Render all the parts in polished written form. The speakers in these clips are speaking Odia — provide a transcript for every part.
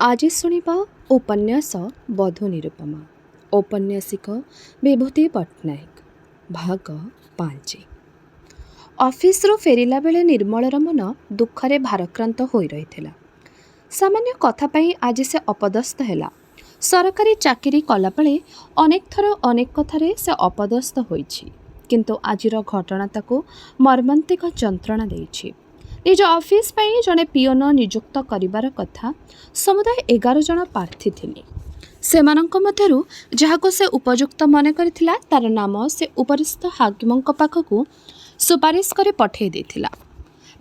आज शुणा उपन्यास बधू निरुपमा औपन्यासिक विभूति पट्टनायक भाग 5। ऑफिसरू फेरिला बेले निर्मलर मन दुखरे भारक्रांत होई रही। सामान्य कथापाई आज से अपदस्थ है। सरकारी चाकरी कलाबेले अनेक थर अनेक कथारे से अपदस्थ होइछि, किंतु आजिर घटना ताकू मर्मांतिक जंत्रणा देइछि। निज ऑफिस पाई जने पियोन नियुक्त करिबार कथा समुदाय 11 जन प्रार्थी थिले। सेमानंक मध्यरु जहाको से उपयुक्त मन करिथिला तार नाम से उपरिस्थ हाकिमंक पाखकू सुपारिश करे पठेई देथिला।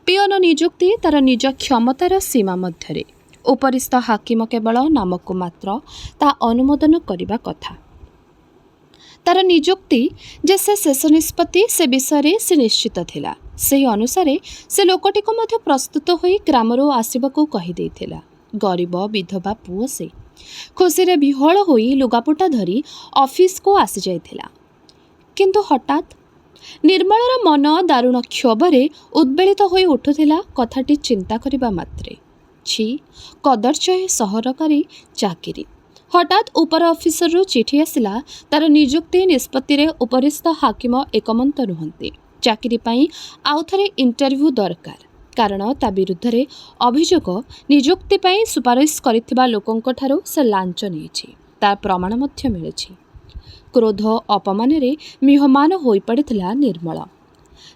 पियोन नियुक्ति तार निज क्षमतार सीमा मध्यरे, उपरिस्थ हाकिम केवल नामको मात्र ता अनुमोदन करिबा कथा। तार नियुक्ति जे से शेष निष्पत्ति से विषय से निश्चित थिला। से अनुसार से लोकटी को मध्य प्रस्तुत होई ग्रामरू आसिबाकू कहि देथिला। गरीब विधवा पुओ से खुशी रे विहल होई लुगापुटा धरी ऑफिस को आसी जाइथिला। किंतु हठात निर्मलर मन दारुण क्षोभरे उद्वेलित होई उठुथिला। कथाटी चिंता करिबा मात्रे छी कदर्चय सहरकारी चाकिरी। हठात उपर ऑफिसर चिठी आसिला। तार नियुक्ति निष्पत्ति रे उपरिस्थ हाकिम एकमंत रुहंती। चाकरी पाई आउ थरे इंटरव्यू दरकार, कारण ता विरुद्ध रे अभियोग नियुक्ति पाई सुपारिश करिथिबा लोकंक ठारू से लांच नेछि। तार प्रमाण मध्य मिलेछि। क्रोध अपमान रे मिहमान होई पड़िथिला निर्मल।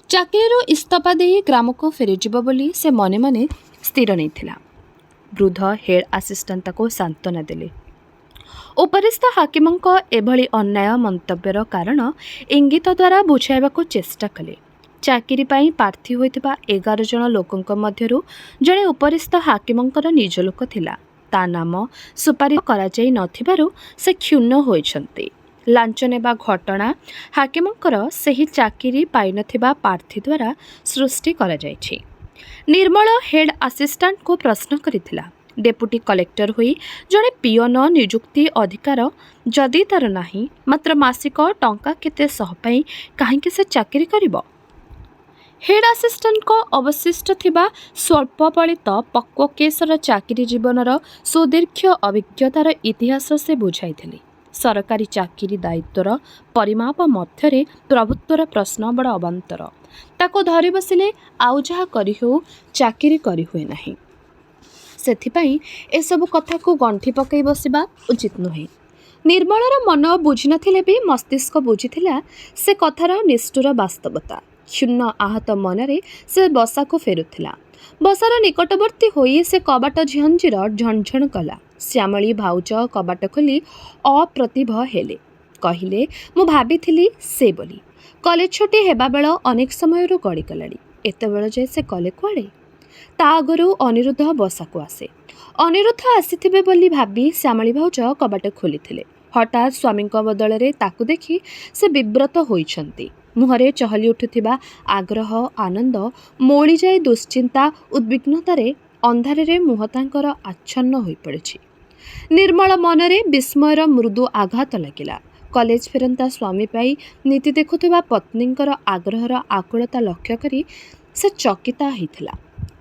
चाकरीरू इस्तफा देई ग्राम को फेरिजिबो बोली से मने मने स्थिर नैथिला। वृद्ध हेड असिस्टेंट को सांत्वना देले। उपरिस्थ हाकिमंक एभली अन्याय मंतव्यर कारण इंगित द्वारा बुझाइबाकू चेष्टा कले। चाकरी पाई प्रार्थी होइथिबा 11 जन लोकंक मध्यरु जणे उपरिस्थ हाकिमंकर निज लोक थिला। ता नाम सुपारिश करा जाई नथिबारु से क्षुण्ण होइछन्ते। लांच नेबा घटना हाकिमंकर सेही चाकरी पाई नथिबा प्रार्थी द्वारा सृष्टि करा जाइछि। निर्मल हेड असिस्टेंट को प्रश्न करिथिला। डेपुटी कलेक्टर हुई जड़े पियोन नियुक्ति अधिकार जदि तार नाही, मात्र मासिक टंका केते सहपाई काहेकि से चाकरी करिबो। हेड असिस्टेंट को अवशिष्ट थिबा स्वल्पपलित पक्व केसर चाकरी जीवनर सुदीर्घ अभिज्ञतार इतिहास से बुझाइथिले। सरकारी चाकरी दायित्वर परिमाप मध्यरे प्रभुत्वर प्रश्न बड़ अबांतर। ताको धरि बसिले आउ जहा करि हो चाकरी करि हुए नाही। सेथिपाई एसबु कथा को गंठी पकई बसिबा उचित नुहे। निर्मलर मन बुझी नथिले भी मस्तिष्क बुझीथिला से कथार निष्ठुर वास्तवता। क्षुण्ण आहत मनरे से बसा को फेरुथिला। बसार निकटवर्ती होई से कबाट झंझीर झणझण कला। श्यामली भाउज कबाट खोली अप्रतिभ हेले। कहिले मु भाबिथिली से बोली। कॉलेज छुट्टी हेबा बेल अनेक समयरू गड़ी गलाड़ी। एते बेल जे से कले कुआड़े। ता आगरू अनिरुद्ध बसाको आसे। अनिरुद्ध आसीथिबे बोली भाबी श्यामली भाउज कबाट खोलिथिले। हठात स्वामींक बदଳରେ ताकू देखि से विव्रत होइछन्ती। मुहरे चहली उठुथिबा आग्रह आनंद मोळी जाई दुश्चिंता उद्विग्नतारे अंधारे मुह तांकर आच्छन्न होई पड़िछि। निर्मल मनरे विस्मयर मृदु आघात लागिला। कॉलेज फेरंता स्वामी पाई नीति देखुथिबा पत्नींकर आग्रहर आकुलता लक्ष्य करी से चकिता होइथिला।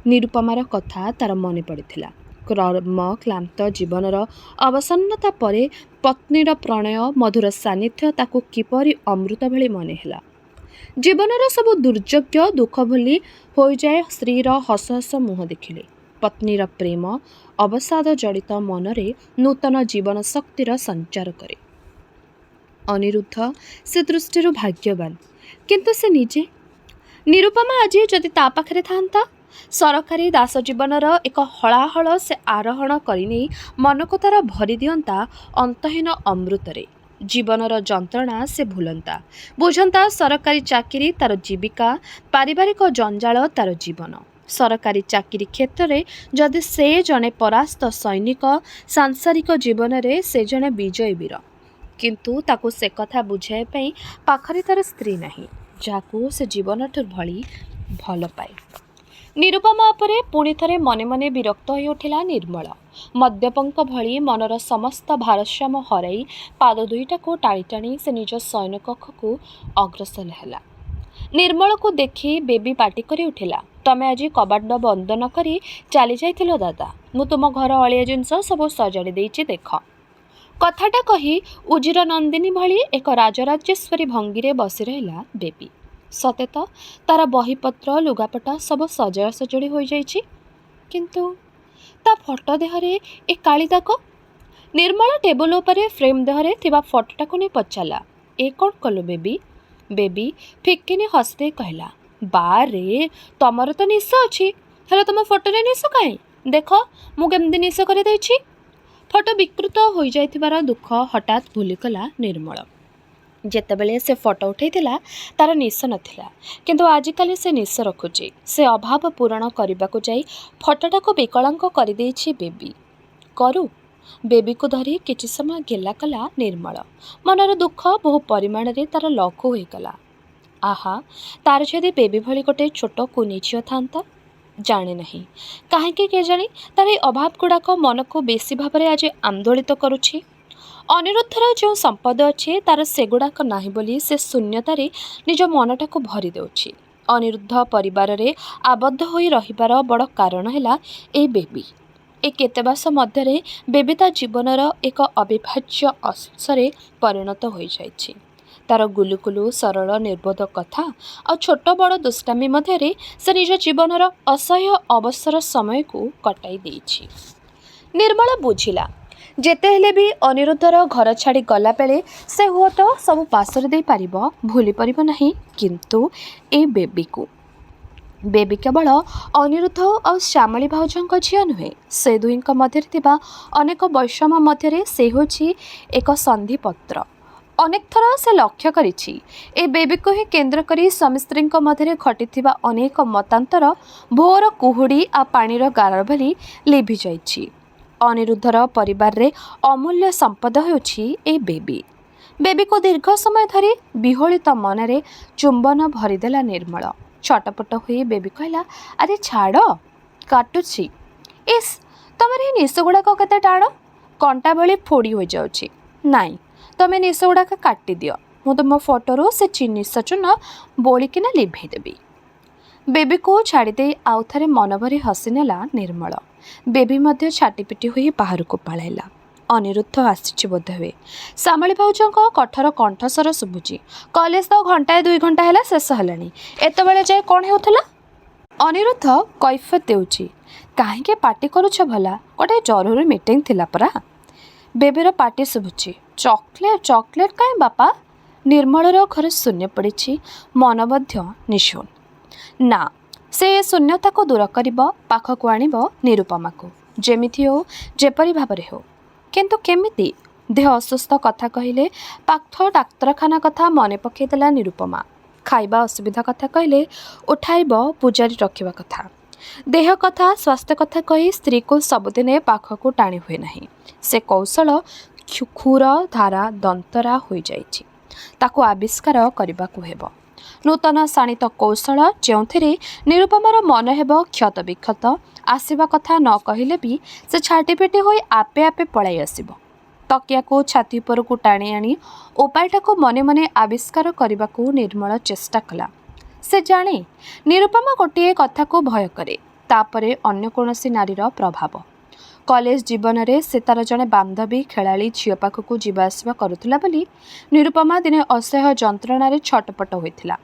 निरुपमार कथा तार मने पड़िथिला। कर्म क्लांत जीवनर अवसन्नता परे पत्नीर प्रणय मधुर सान्निध्य ताकू किपरि अमृत भली मने हेला। जीवनर सब दुर्योग्य दुख भूली हो जाए स्त्रीर हस हस मुह देखिले। पत्नीर प्रेम अवसाद जड़ित मनरे नूतन जीवन शक्तिर संचार करे। अनिरुद्ध से दृष्टि भाग्यवान, किंतु से निजे निरुपमा आज जदि ता पाखरे थांता सरकारी दास जीवनर एक हलाहल से आरोहण करने मन को तार भरी दियंता अंतहीन अमृतरे। जीवनर जंत्रणा से भूलंता, बुझंता सरकारी चाकरी तार जीविका, पारिवारिक जंजाल तार जीवन। सरकारी चाकरी क्षेत्र में जदि से जने परास्त सैनिक, सांसारिक जीवन रे से जने विजय वीर, किंतु ताकू से कथा बुझाई पाई पाखरे तार स्त्री नहीं, जाकू से जीवन भली भल पाए। निरुपमा उपरे पुणी थरे मने मने विरक्त हो उठिला निर्मल। मद्यपंक भली मनर समस्त भारसाम्य हराई पाद दुईटा को टाणी टाणी से निज शयन कक्ष को अग्रसर है। निर्मल को देखी बेबी पाटी करी उठिला, तमे आज कबाट बंद न करी चली जाइथिलो दादा, ମୁଁ ତୁମ ଘର ଅଳିଆ ଜିନିଷ ସବୁ ସଜାଡ଼ି ଦେଇଛି ଦେଖ। କଥାଟା କହି ଉଜିର ନନ୍ଦିନୀ ଭଳି ଏକ ରାଜରାଜେଶ୍ୱରୀ ଭଙ୍ଗୀରେ ବସି ରହିଲା ବେବୀ। ସତେ ତ ତାର ବହିପତ୍ର ଲୁଗାପଟା ସବୁ ସଜଡ଼ା ସଜଡ଼ି ହୋଇଯାଇଛି, କିନ୍ତୁ ତା ଫଟୋ ଦେହରେ ଏ କାଳି ଦାଗ। ନିର୍ମଳ ଟେବୁଲ ଉପରେ ଫ୍ରେମ୍ ଦେହରେ ଥିବା ଫଟୋଟାକୁ ନେଇ ପଚାରିଲା, ଏ କ'ଣ କଲୁ ବେବୀ? ବେବୀ ଫିକିନି ହସିଦେଇ କହିଲା, ବାରେ ତମର ତ ନିଶ ଅଛି, ହେଲେ ତମ ଫଟୋରେ ନିଶ କାହିଁ? ଦେଖ ମୁଁ କେମିତି ନିଶ କରିଦେଇଛି। ଫଟୋ ବିକୃତ ହୋଇଯାଇଥିବାର ଦୁଃଖ ହଠାତ୍ ଭୁଲିଗଲା ନିର୍ମଳ। ଯେତେବେଳେ ସେ ଫଟୋ ଉଠାଇଥିଲା ତାର ନିଶ ନଥିଲା, କିନ୍ତୁ ଆଜିକାଲି ସେ ନିଶ ରଖୁଛି। ସେ ଅଭାବ ପୂରଣ କରିବାକୁ ଯାଇ ଫଟୋଟାକୁ ବିକଳାଙ୍ଗ କରିଦେଇଛି ବେବୀ। କରୁ। ବେବୀକୁ ଧରି କିଛି ସମୟ ଗେଲା କଲା ନିର୍ମଳ। ମନର ଦୁଃଖ ବହୁ ପରିମାଣରେ ତାର ଲଘୁ ହୋଇଗଲା। ଆହା, ତାର ଯଦି ବେବୀ ଭଳି ଗୋଟେ ଛୋଟ କୁନି ଝିଅ ଥାନ୍ତା। ଜାଣେ ନାହିଁ କାହିଁକି କେଜାଣି ତାର ଏହି ଅଭାବ ଗୁଡ଼ାକ ମନକୁ ବେଶୀ ଭାବରେ ଆଜି ଆନ୍ଦୋଳିତ କରୁଛି। ଅନିରୁଦ୍ଧର ଯେଉଁ ସମ୍ପଦ ଅଛି ତାର ସେଗୁଡ଼ାକ ନାହିଁ ବୋଲି ସେ ଶୂନ୍ୟତାରେ ନିଜ ମନଟାକୁ ଭରି ଦେଉଛି। ଅନିରୁଦ୍ଧ ପରିବାରରେ ଆବଦ୍ଧ ହୋଇ ରହିବାର ବଡ଼ କାରଣ ହେଲା ଏଇ ବେବୀ। ଏ କେତେ ମାସ ମଧ୍ୟରେ ବେବୀ ତା ଜୀବନର ଏକ ଅବିଭାଜ୍ୟ ଅଂଶରେ ପରିଣତ ହୋଇଯାଇଛି। ତାର ଗୁଲୁଗୁଲୁ ସରଳ ନିର୍ବୋଧ କଥା ଆଉ ଛୋଟ ବଡ଼ ଦୁଷ୍ଟାମି ମଧ୍ୟରେ ସେ ନିଜ ଜୀବନର ଅସହ୍ୟ ଅବସର ସମୟକୁ କଟାଇ ଦେଇଛି। ନିର୍ମଳ ବୁଝିଲା, ଯେତେ ହେଲେ ବି ଅନିରୁଦ୍ଧର ଘର ଛାଡ଼ି ଗଲାବେଳେ ସେ ହୁଏତ ସବୁ ପାସୋରି ଦେଇପାରିବ, ଭୁଲି ପାରିବ ନାହିଁ, କିନ୍ତୁ ଏଇ ବେବୀକୁ। ବେବୀ କେବଳ ଅନିରୁଦ୍ଧ ଆଉ ଶ୍ୟାମଳୀ ଭାଉଜଙ୍କ ଝିଅ ନୁହେଁ, ସେ ଦୁହିଁଙ୍କ ମଧ୍ୟରେ ଥିବା ଅନେକ ବୈଷମ୍ୟ ମଧ୍ୟରେ ସେ ହେଉଛି ଏକ ସନ୍ଧିପତ୍ର। ଅନେକ ଥର ସେ ଲକ୍ଷ୍ୟ କରିଛି ଏ ବେବୀକୁ ହିଁ କେନ୍ଦ୍ର କରି ସ୍ୱାମୀ ସ୍ତ୍ରୀଙ୍କ ମଧ୍ୟରେ ଘଟିଥିବା ଅନେକ ମତାନ୍ତର ଭୋର କୁହୁଡ଼ି ଆଉ ପାଣିର ଗାର ଭଳି ଲିଭିଯାଇଛି। ଅନିରୁଦ୍ଧର ପରିବାରରେ ଅମୂଲ୍ୟ ସମ୍ପଦ ହେଉଛି ଏ ବେବୀ। ବେବୀକୁ ଦୀର୍ଘ ସମୟ ଧରି ବିହଳିତ ମନରେ ଚୁମ୍ବନ ଭରିଦେଲା ନିର୍ମଳ। ଛଟପଟ ହୋଇ ବେବୀ କହିଲା, ଆରେ ଛାଡ଼, କାଟୁଛି। ଇସ୍, ତମର ଏହି ନିଶ ଗୁଡ଼ାକ କେତେ ଟାଣ, କଣ୍ଟା ଭଳି ଫୋଡ଼ି ହୋଇଯାଉଛି। ନାଇଁ, ତମେ ନିଶ ଗୁଡ଼ାକ କାଟିଦିଅ, ମୁଁ ତୁମ ଫଟୋରୁ ସେ ନିଶ ଚୂନ ବୋଳିକିନା ଲିଭେଇ ଦେବି। ବେବୀକୁ ଛାଡ଼ିଦେଇ ଆଉ ଥରେ ମନଭରି ହସିନେଲା ନିର୍ମଳ। ବେବୀ ମଧ୍ୟ ଛାଟିପିଟି ହୋଇ ବାହାରକୁ ପଳାଇଲା। ଅନିରୁଦ୍ଧ ଆସିଛି ବୋଧହୁଏ। ଶ୍ୟାମଳୀ ଭାଉଜଙ୍କ କଠୋର କଣ୍ଠସ୍ୱର ଶୁଭୁଛି, କଲେଜ ତ ଘଣ୍ଟାଏ 2 ଘଣ୍ଟା ହେଲା ଶେଷ ହେଲାଣି, ଏତେବେଳେ ଯାଏ କ'ଣ ହେଉଥିଲା? ଅନିରୁଦ୍ଧ କୈଫିୟତ ଦେଉଛି, କାହିଁକି ପାଟି କରୁଛ ଭଲା, ଗୋଟେ ଜରୁରୀ ମିଟିଂ ଥିଲା ପରା। ବେବୀର ପାଟି ଶୁଭୁଛି, ଚକୋଲେଟ୍ କାହିଁ ବାପା? ନିର୍ମଳର ଘରେ ଶୂନ୍ୟ ପଡ଼ିଛି, ମନ ମଧ୍ୟ ନିଶୂନ। ନା, ସେ ଶୂନ୍ୟତାକୁ ଦୂର କରିବ, ପାଖକୁ ଆଣିବ ନିରୁପମାକୁ, ଯେମିତି ହେଉ, ଯେପରି ଭାବରେ ହେଉ। କିନ୍ତୁ କେମିତି? ଦେହ ଅସୁସ୍ଥ କଥା କହିଲେ ପାଖ ଡାକ୍ତରଖାନା କଥା ମନେ ପକାଇଦେଲା ନିରୁପମା। ଖାଇବା ଅସୁବିଧା କଥା କହିଲେ ଉଠାଇବ ପୂଜାରୀ ରଖିବା କଥା। ଦେହ କଥା, ସ୍ୱାସ୍ଥ୍ୟ କଥା କହି ସ୍ତ୍ରୀକୁ ସବୁଦିନେ ପାଖକୁ ଟାଣି ହୁଏ ନାହିଁ। ସେ କୌଶଳ କ୍ଷୁର ଧାରା ଦନ୍ତରା ହୋଇଯାଇଛି, ତାକୁ ଆବିଷ୍କାର କରିବାକୁ ହେବ। ନୂତନ ଶାଣିତ କୌଶଳ, ଯେଉଁଥିରେ ନିରୁପମାର ମନ ହେବ କ୍ଷତ ବିକ୍ଷତ। ଆସିବା କଥା ନ କହିଲେ ବି ସେ ଛାଟିପିଟି ହୋଇ ଆପେ ଆପେ ପଳାଇ ଆସିବ। ତକିଆକୁ ଛାତି ଉପରକୁ ଟାଣି ଆଣି ଉପାୟଟାକୁ ମନେ ମନେ ଆବିଷ୍କାର କରିବାକୁ ନିର୍ମଳ ଚେଷ୍ଟା କଲା। ସେ ଜାଣେ ନିରୁପମା ଗୋଟିଏ କଥାକୁ ଭୟ କରେ, ତାପରେ ଅନ୍ୟ କୌଣସି ନାରୀର ପ୍ରଭାବ। କଲେଜ ଜୀବନରେ ସେ ତାର ଜଣେ ବାନ୍ଧବୀ ଖେଳାଳି ଝିଅ ପାଖକୁ ଯିବା ଆସିବା କରୁଥିଲା ବୋଲି ନିରୁପମା ଦିନେ ଅସହ୍ୟ ଯନ୍ତ୍ରଣାରେ ଛଟପଟ ହୋଇଥିଲା।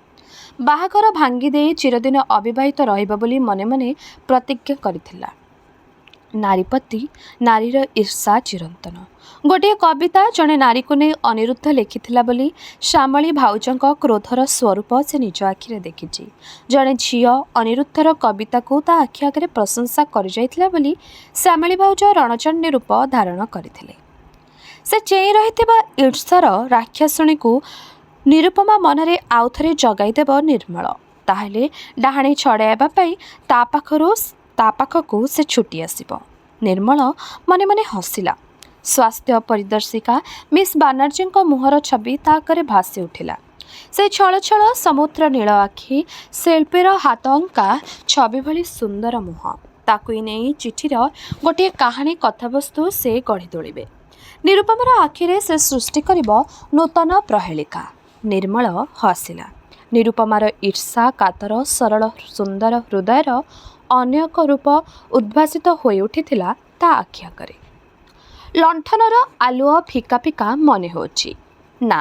ବାହାଘର ଭାଙ୍ଗି ଦେଇ ଚିରଦିନ ଅବିବାହିତ ରହିବ ବୋଲି ମନେ ମନେ ପ୍ରତିଜ୍ଞା କରିଥିଲା। ନାରୀ ପ୍ରତି ନାରୀର ଈର୍ଷା ଚିରନ୍ତନ। ଗୋଟିଏ କବିତା ଜଣେ ନାରୀକୁ ନେଇ ଅନିରୁଦ୍ଧ ଲେଖିଥିଲା ବୋଲି ଶ୍ୟାମଳୀ ଭାଉଜଙ୍କ କ୍ରୋଧର ସ୍ୱରୂପ ସେ ନିଜ ଆଖିରେ ଦେଖିଛି। ଜଣେ ଝିଅ ଅନିରୁଦ୍ଧର କବିତାକୁ ତା ଆଖି ଆଗରେ ପ୍ରଶଂସା କରିଯାଇଥିଲା ବୋଲି ଶ୍ୟାମଳୀ ଭାଉଜ ରଣଚଣ୍ଡୀ ରୂପ ଧାରଣ କରିଥିଲେ। ସେ ଚେଇଁ ରହିଥିବା ଈର୍ଷାର ରାକ୍ଷାସୁଣୀକୁ ନିରୁପମା ମନରେ ଆଉ ଥରେ ଜଗାଇଦେବ ନିର୍ମଳ। ତାହେଲେ ଡାହାଣୀ ଛଡ଼ାଇବା ପାଇଁ ତା ପାଖକୁ ସେ ଛୁଟି ଆସିବ। ନିର୍ମଳ ମନେ ମନେ ହସିଲା। ସ୍ୱାସ୍ଥ୍ୟ ପରିଦର୍ଶିକା ମିସ୍ ବାନାର୍ଜୀଙ୍କ ମୁହଁର ଛବି ତା ଆଗରେ ଭାସି ଉଠିଲା। ସେ ଛଳ ଛଳ ସମୁଦ୍ର ନୀଳ ଆଖି, ଶିଳ୍ପୀର ହାତ ଅଙ୍କା ଛବି ଭଳି ସୁନ୍ଦର ମୁହଁ, ତାକୁ ନେଇ ଚିଠିର ଗୋଟିଏ କାହାଣୀ କଥାବସ୍ତୁ ସେ ଗଢ଼ି ତୋଳିବେ। ନିରୁପମାର ଆଖିରେ ସେ ସୃଷ୍ଟି କରିବ ନୂତନ ପ୍ରହେଳିକା। ନିର୍ମଳ ହସିଲା। ନିରୁପମାର ଈର୍ଷା କାତର ସରଳ ସୁନ୍ଦର ହୃଦୟର ଅନ୍ୟ ଏକ ରୂପ ଉଦ୍ଭାସିତ ହୋଇ ଉଠିଥିଲା ତା ଆଖି ଆଗରେ। ଲଣ୍ଠନର ଆଲୁଅ ଫିକା ଫିକା ମନେ ହେଉଛି। ନା,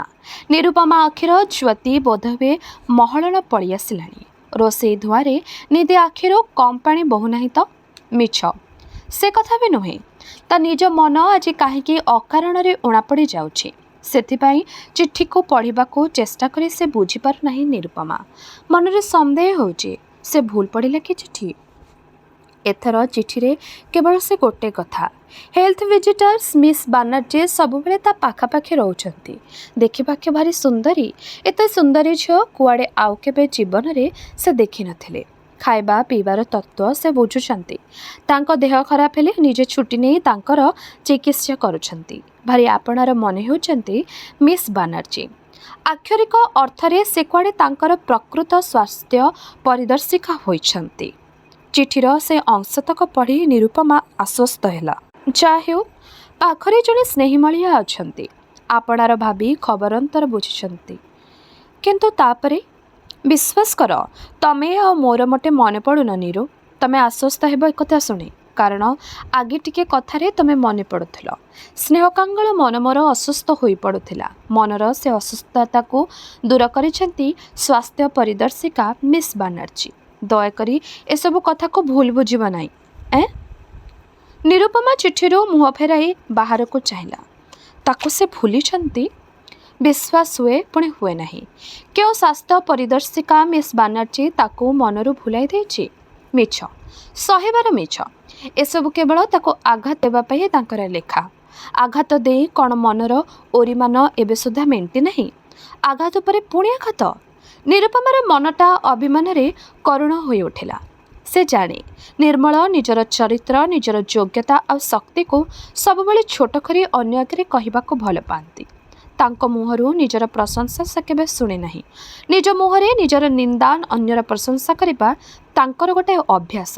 ନିରୁପମା ଆଖିର ଜ୍ୟୋତି ବୋଧହୁଏ ମହଳନ ପଡ଼ି ଆସିଲାଣି। ରୋଷେଇ ଧୂଆଁରେ ନିଦେ ଆଖିରୁ କମ୍ ପାଣି ବହୁନାହିଁ ତ? ମିଛ, ସେ କଥା ବି ନୁହେଁ। ତା ନିଜ ମନ ଆଜି କାହିଁକି ଅକାରଣରେ ଉଣାପଡ଼ି ଯାଉଛି। ସେଥିପାଇଁ ଚିଠିକୁ ପଢ଼ିବାକୁ ଚେଷ୍ଟା କରି ସେ ବୁଝିପାରୁନାହିଁ ନିରୁପମା। ମନରେ ସନ୍ଦେହ ହେଉଛି, ସେ ଭୁଲ ପଢ଼ିଲା କି ଚିଠି? ଏଥର ଚିଠିରେ କେବଳ ସେ ଗୋଟେ କଥା, ହେଲ୍ଥ ଭିଜିଟର୍ସ ମିସ୍ ବାନାର୍ଜୀ ସବୁବେଳେ ତା ପାଖାପାଖି ରହୁଛନ୍ତି। ଦେଖିବାକୁ ଭାରି ସୁନ୍ଦରୀ। ଏତେ ସୁନ୍ଦରୀ ଝିଅ କୁଆଡ଼େ ଆଉ କେବେ ଜୀବନରେ ସେ ଦେଖିନଥିଲେ। ଖାଇବା ପିଇବାର ତତ୍ତ୍ୱ ସେ ବୁଝୁଛନ୍ତି। ତାଙ୍କ ଦେହ ଖରାପ ହେଲେ ନିଜେ ଛୁଟି ନେଇ ତାଙ୍କର ଚିକିତ୍ସା କରୁଛନ୍ତି। ଭାରି ଆପଣାର ମନେ ହେଉଛନ୍ତି ମିସ୍ ବାନାର୍ଜୀ। ଆକ୍ଷରିକ ଅର୍ଥରେ ସେ କୁଆଡ଼େ ତାଙ୍କର ପ୍ରକୃତ ସ୍ୱାସ୍ଥ୍ୟ ପରିଦର୍ଶିକା ହୋଇଛନ୍ତି। ଚିଠିର ସେ ଅଂଶତକ ପଢ଼ି ନିରୁପମା ଆଶ୍ୱସ୍ତ ହେଲା। ଯାହା ହେଉ, ପାଖରେ ଜଣେ ସ୍ନେହିମଳିଆ ଅଛନ୍ତି। ଆପଣାର ଭାବି ଖବର ଅନ୍ତର ବୁଝିଛନ୍ତି। କିନ୍ତୁ ତାପରେ ବିଶ୍ୱାସ କର, ତମେ ଆଉ ମୋର ମୋଟେ ମନେ ପଡ଼ୁନ ନିରୁ। ତମେ ଆଶ୍ୱସ୍ତ ହେବ ଏକଥା ଶୁଣି। କାରଣ ଆଗେ ଟିକେ କଥାରେ ତମେ ମନେ ପଡ଼ୁଥିଲ। ସ୍ନେହକାଙ୍ଗଳ ମନ ମୋର ଅସୁସ୍ଥ ହୋଇପଡ଼ୁଥିଲା। ମନର ସେ ଅସୁସ୍ଥତାକୁ ଦୂର କରିଛନ୍ତି ସ୍ୱାସ୍ଥ୍ୟ ପରିଦର୍ଶିକା ମିସ୍ ବାନାର୍ଜୀ। ଦୟାକରି ଏସବୁ କଥାକୁ ଭୁଲ ବୁଝିବ ନାହିଁ। ନିରୁପମା ଚିଠିରୁ ମୁହଁ ଫେରାଇ ବାହାରକୁ ଚାହିଁଲା। ତାକୁ ସେ ଭୁଲିଛନ୍ତି? ବିଶ୍ୱାସ ହୁଏ, ପୁଣି ହୁଏ ନାହିଁ। କେଉଁ ସ୍ୱାସ୍ଥ୍ୟ ପରିଦର୍ଶିକା ମିସ୍ ବାନାର୍ଜୀ ତାକୁ ମନରୁ ଭୁଲାଇ ଦେଇଛି? ମିଛ, ସହିବାର ମିଛ। ଏସବୁ କେବଳ ତାକୁ ଆଘାତ ଦେବା ପାଇଁ ତାଙ୍କର ଲେଖା। ଆଘାତ ଦେଇ କ'ଣ ମନର ଓରିମାନ ଏବେ ସୁଦ୍ଧା ମେଣ୍ଟି ନାହିଁ? ଆଘାତ ଉପରେ ପୁଣି ଆଘାତ। ନିରୁପମାର ମନଟା ଅଭିମାନରେ କରୁଣ ହୋଇ ଉଠିଲା। ସେ ଜାଣେ ନିର୍ମଳ ନିଜର ଚରିତ୍ର, ନିଜର ଯୋଗ୍ୟତା ଆଉ ଶକ୍ତିକୁ ସବୁବେଳେ ଛୋଟ କରି ଅନ୍ୟ ଆଗରେ କହିବାକୁ ଭଲ ପାଆନ୍ତି। ତାଙ୍କ ମୁହଁରୁ ନିଜର ପ୍ରଶଂସା ସେ କେବେ ଶୁଣେ ନାହିଁ। ନିଜ ମୁହଁରେ ନିଜର ନିନ୍ଦା, ଅନ୍ୟର ପ୍ରଶଂସା କରିବା ତାଙ୍କର ଗୋଟାଏ ଅଭ୍ୟାସ।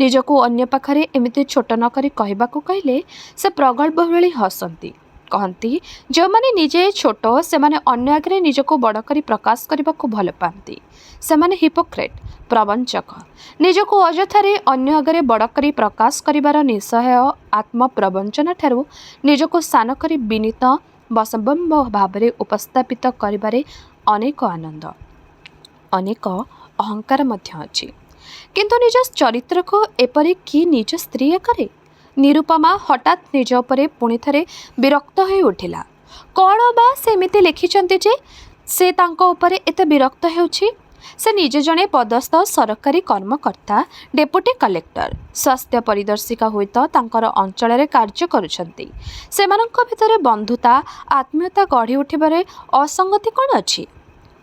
ନିଜକୁ ଅନ୍ୟ ପାଖରେ ଏମିତି ଛୋଟ ନ କରି କହିବାକୁ କହିଲେ ସେ ପ୍ରଗଳ୍ଭ ଭଳି ହସନ୍ତି। କହନ୍ତି, ଯେଉଁମାନେ ନିଜେ ଛୋଟ ସେମାନେ ଅନ୍ୟ ଆଗରେ ନିଜକୁ ବଡ଼ କରି ପ୍ରକାଶ କରିବାକୁ ଭଲ ପାଆନ୍ତି। ସେମାନେ ହିପୋକ୍ରେଟ୍, ପ୍ରବଞ୍ଚକ। ନିଜକୁ ଅଯଥାରେ ଅନ୍ୟ ଆଗରେ ବଡ଼ କରି ପ୍ରକାଶ କରିବାର ନିଃସହାୟ ଆତ୍ମପ୍ରବଞ୍ଚନାଠାରୁ ନିଜକୁ ସାନ କରି ବିନୀତ ବଶବମ୍ବ ଭାବରେ ଉପସ୍ଥାପିତ କରିବାରେ ଅନେକ ଆନନ୍ଦ, ଅନେକ ଅହଙ୍କାର ମଧ୍ୟ ଅଛି। କିନ୍ତୁ ନିଜ ଚରିତ୍ରକୁ ଏପରି କି ନିଜ ସ୍ତ୍ରୀ କରେ? ନିରୁପମା ହଠାତ୍ ନିଜ ଉପରେ ପୁଣି ଥରେ ବିରକ୍ତ ହୋଇ ଉଠିଲା। କ'ଣ ବା ସେ ଏମିତି ଲେଖିଛନ୍ତି ଯେ ସେ ତାଙ୍କ ଉପରେ ଏତେ ବିରକ୍ତ ହେଉଛି? ସେ ନିଜେ ଜଣେ ପଦସ୍ଥ ସରକାରୀ କର୍ମକର୍ତ୍ତା, ଡେପୁଟି କଲେକ୍ଟର। ସ୍ୱାସ୍ଥ୍ୟ ପରିଦର୍ଶିକା ହୁଏତ ତାଙ୍କର ଅଞ୍ଚଳରେ କାର୍ଯ୍ୟ କରୁଛନ୍ତି। ସେମାନଙ୍କ ଭିତରେ ବନ୍ଧୁତା, ଆତ୍ମୀୟତା ଗଢ଼ି ଉଠିବାରେ ଅସଙ୍ଗତି କ'ଣ ଅଛି?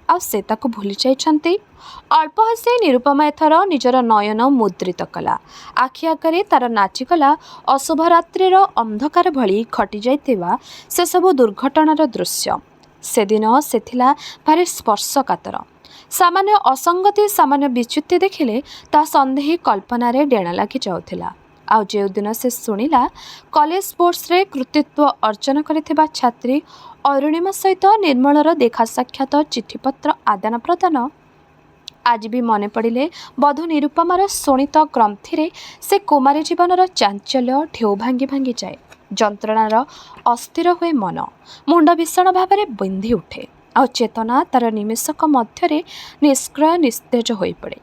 ଆଉ ସେ ତାକୁ ଭୁଲି ଯାଇଛନ୍ତି? ଅଳ୍ପ ହସି ନିରୁପମା ଏଥର ନିଜର ନୟନ ମୁଦ୍ରିତ କଲା। ଆଖି ଆଗରେ ତାର ନାଚିଗଲା ଅଶୁଭ ରାତ୍ରିର ଅନ୍ଧକାର ଭଳି ଘଟିଯାଇଥିବା ସେସବୁ ଦୁର୍ଘଟଣାର ଦୃଶ୍ୟ। ସେଦିନ ସେ ଥିଲା ଭାରି ସ୍ପର୍ଶକାତର। ସାମାନ୍ୟ ଅସଙ୍ଗତି, ସାମାନ୍ୟ ବିଚ୍ୟୁତି ଦେଖିଲେ ତା ସନ୍ଦେହୀ କଳ୍ପନାରେ ଡେଣା ଲାଗି ଯାଉଥିଲା। ଆଉ ଯେଉଁଦିନ ସେ ଶୁଣିଲା କଲେଜ ସ୍ପୋର୍ଟସରେ କୃତିତ୍ୱ ଅର୍ଜନ କରିଥିବା ଛାତ୍ରୀ ଅରୁଣିମା ସହିତ ନିର୍ମଳର ଦେଖା ସାକ୍ଷାତ, ଚିଠିପତ୍ର ଆଦାନ ପ୍ରଦାନ, ଆଜି ବି ମନେ ପଡ଼ିଲେ ବଧୂ ନିରୁପମାର ଶୋଣିତ ଗ୍ରନ୍ଥିରେ ସେ କୁମାରୀ ଜୀବନର ଚାଞ୍ଚଲ୍ୟ ଢେଉ ଭାଙ୍ଗି ଭାଙ୍ଗି ଯାଏ। ଯନ୍ତ୍ରଣାର ଅସ୍ଥିର ହୁଏ ମନ, ମୁଣ୍ଡ ଭୀଷଣ ଭାବରେ ବିନ୍ଧି ଉଠେ। ଆଉ ଚେତନା ତାର ନିମେଷକ ମଧ୍ୟରେ ନିଷ୍କ୍ରିୟ ନିସ୍ତେଜ ହୋଇପଡ଼େ।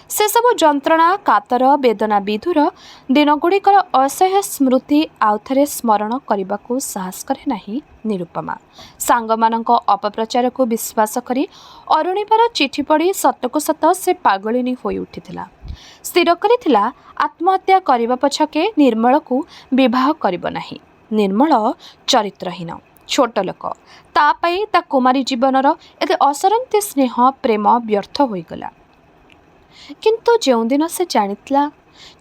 ସେସବୁ ଯନ୍ତ୍ରଣା କାତର ବେଦନା ବିଧୁର ଦିନଗୁଡ଼ିକର ଅସହ୍ୟ ସ୍ମୃତି ଆଉ ଥରେ ସ୍ମରଣ କରିବାକୁ ସାହସ କରେ ନାହିଁ ନିରୁପମା। ସାଙ୍ଗମାନଙ୍କ ଅପପ୍ରଚାରକୁ ବିଶ୍ୱାସ କରି ଅରୁଣିମାର ଚିଠି ପଢ଼ି ସତକୁ ସତ ସେ ପାଗଳିନୀ ହୋଇ ଉଠିଥିଲା। ସ୍ଥିର କରିଥିଲା ଆତ୍ମହତ୍ୟା କରିବା ପଛକେ ନିର୍ମଳକୁ ବିବାହ କରିବ ନାହିଁ। ନିର୍ମଳ ଚରିତ୍ରହୀନ, ଛୋଟ ଲୋକ। ତା ପାଇଁ ତା କୁମାରୀ ଜୀବନର ଏତେ ଅସରନ୍ତି ସ୍ନେହ ପ୍ରେମ ବ୍ୟର୍ଥ ହୋଇଗଲା। କିନ୍ତୁ ଯେଉଁଦିନ ସେ ଜାଣିଥିଲା,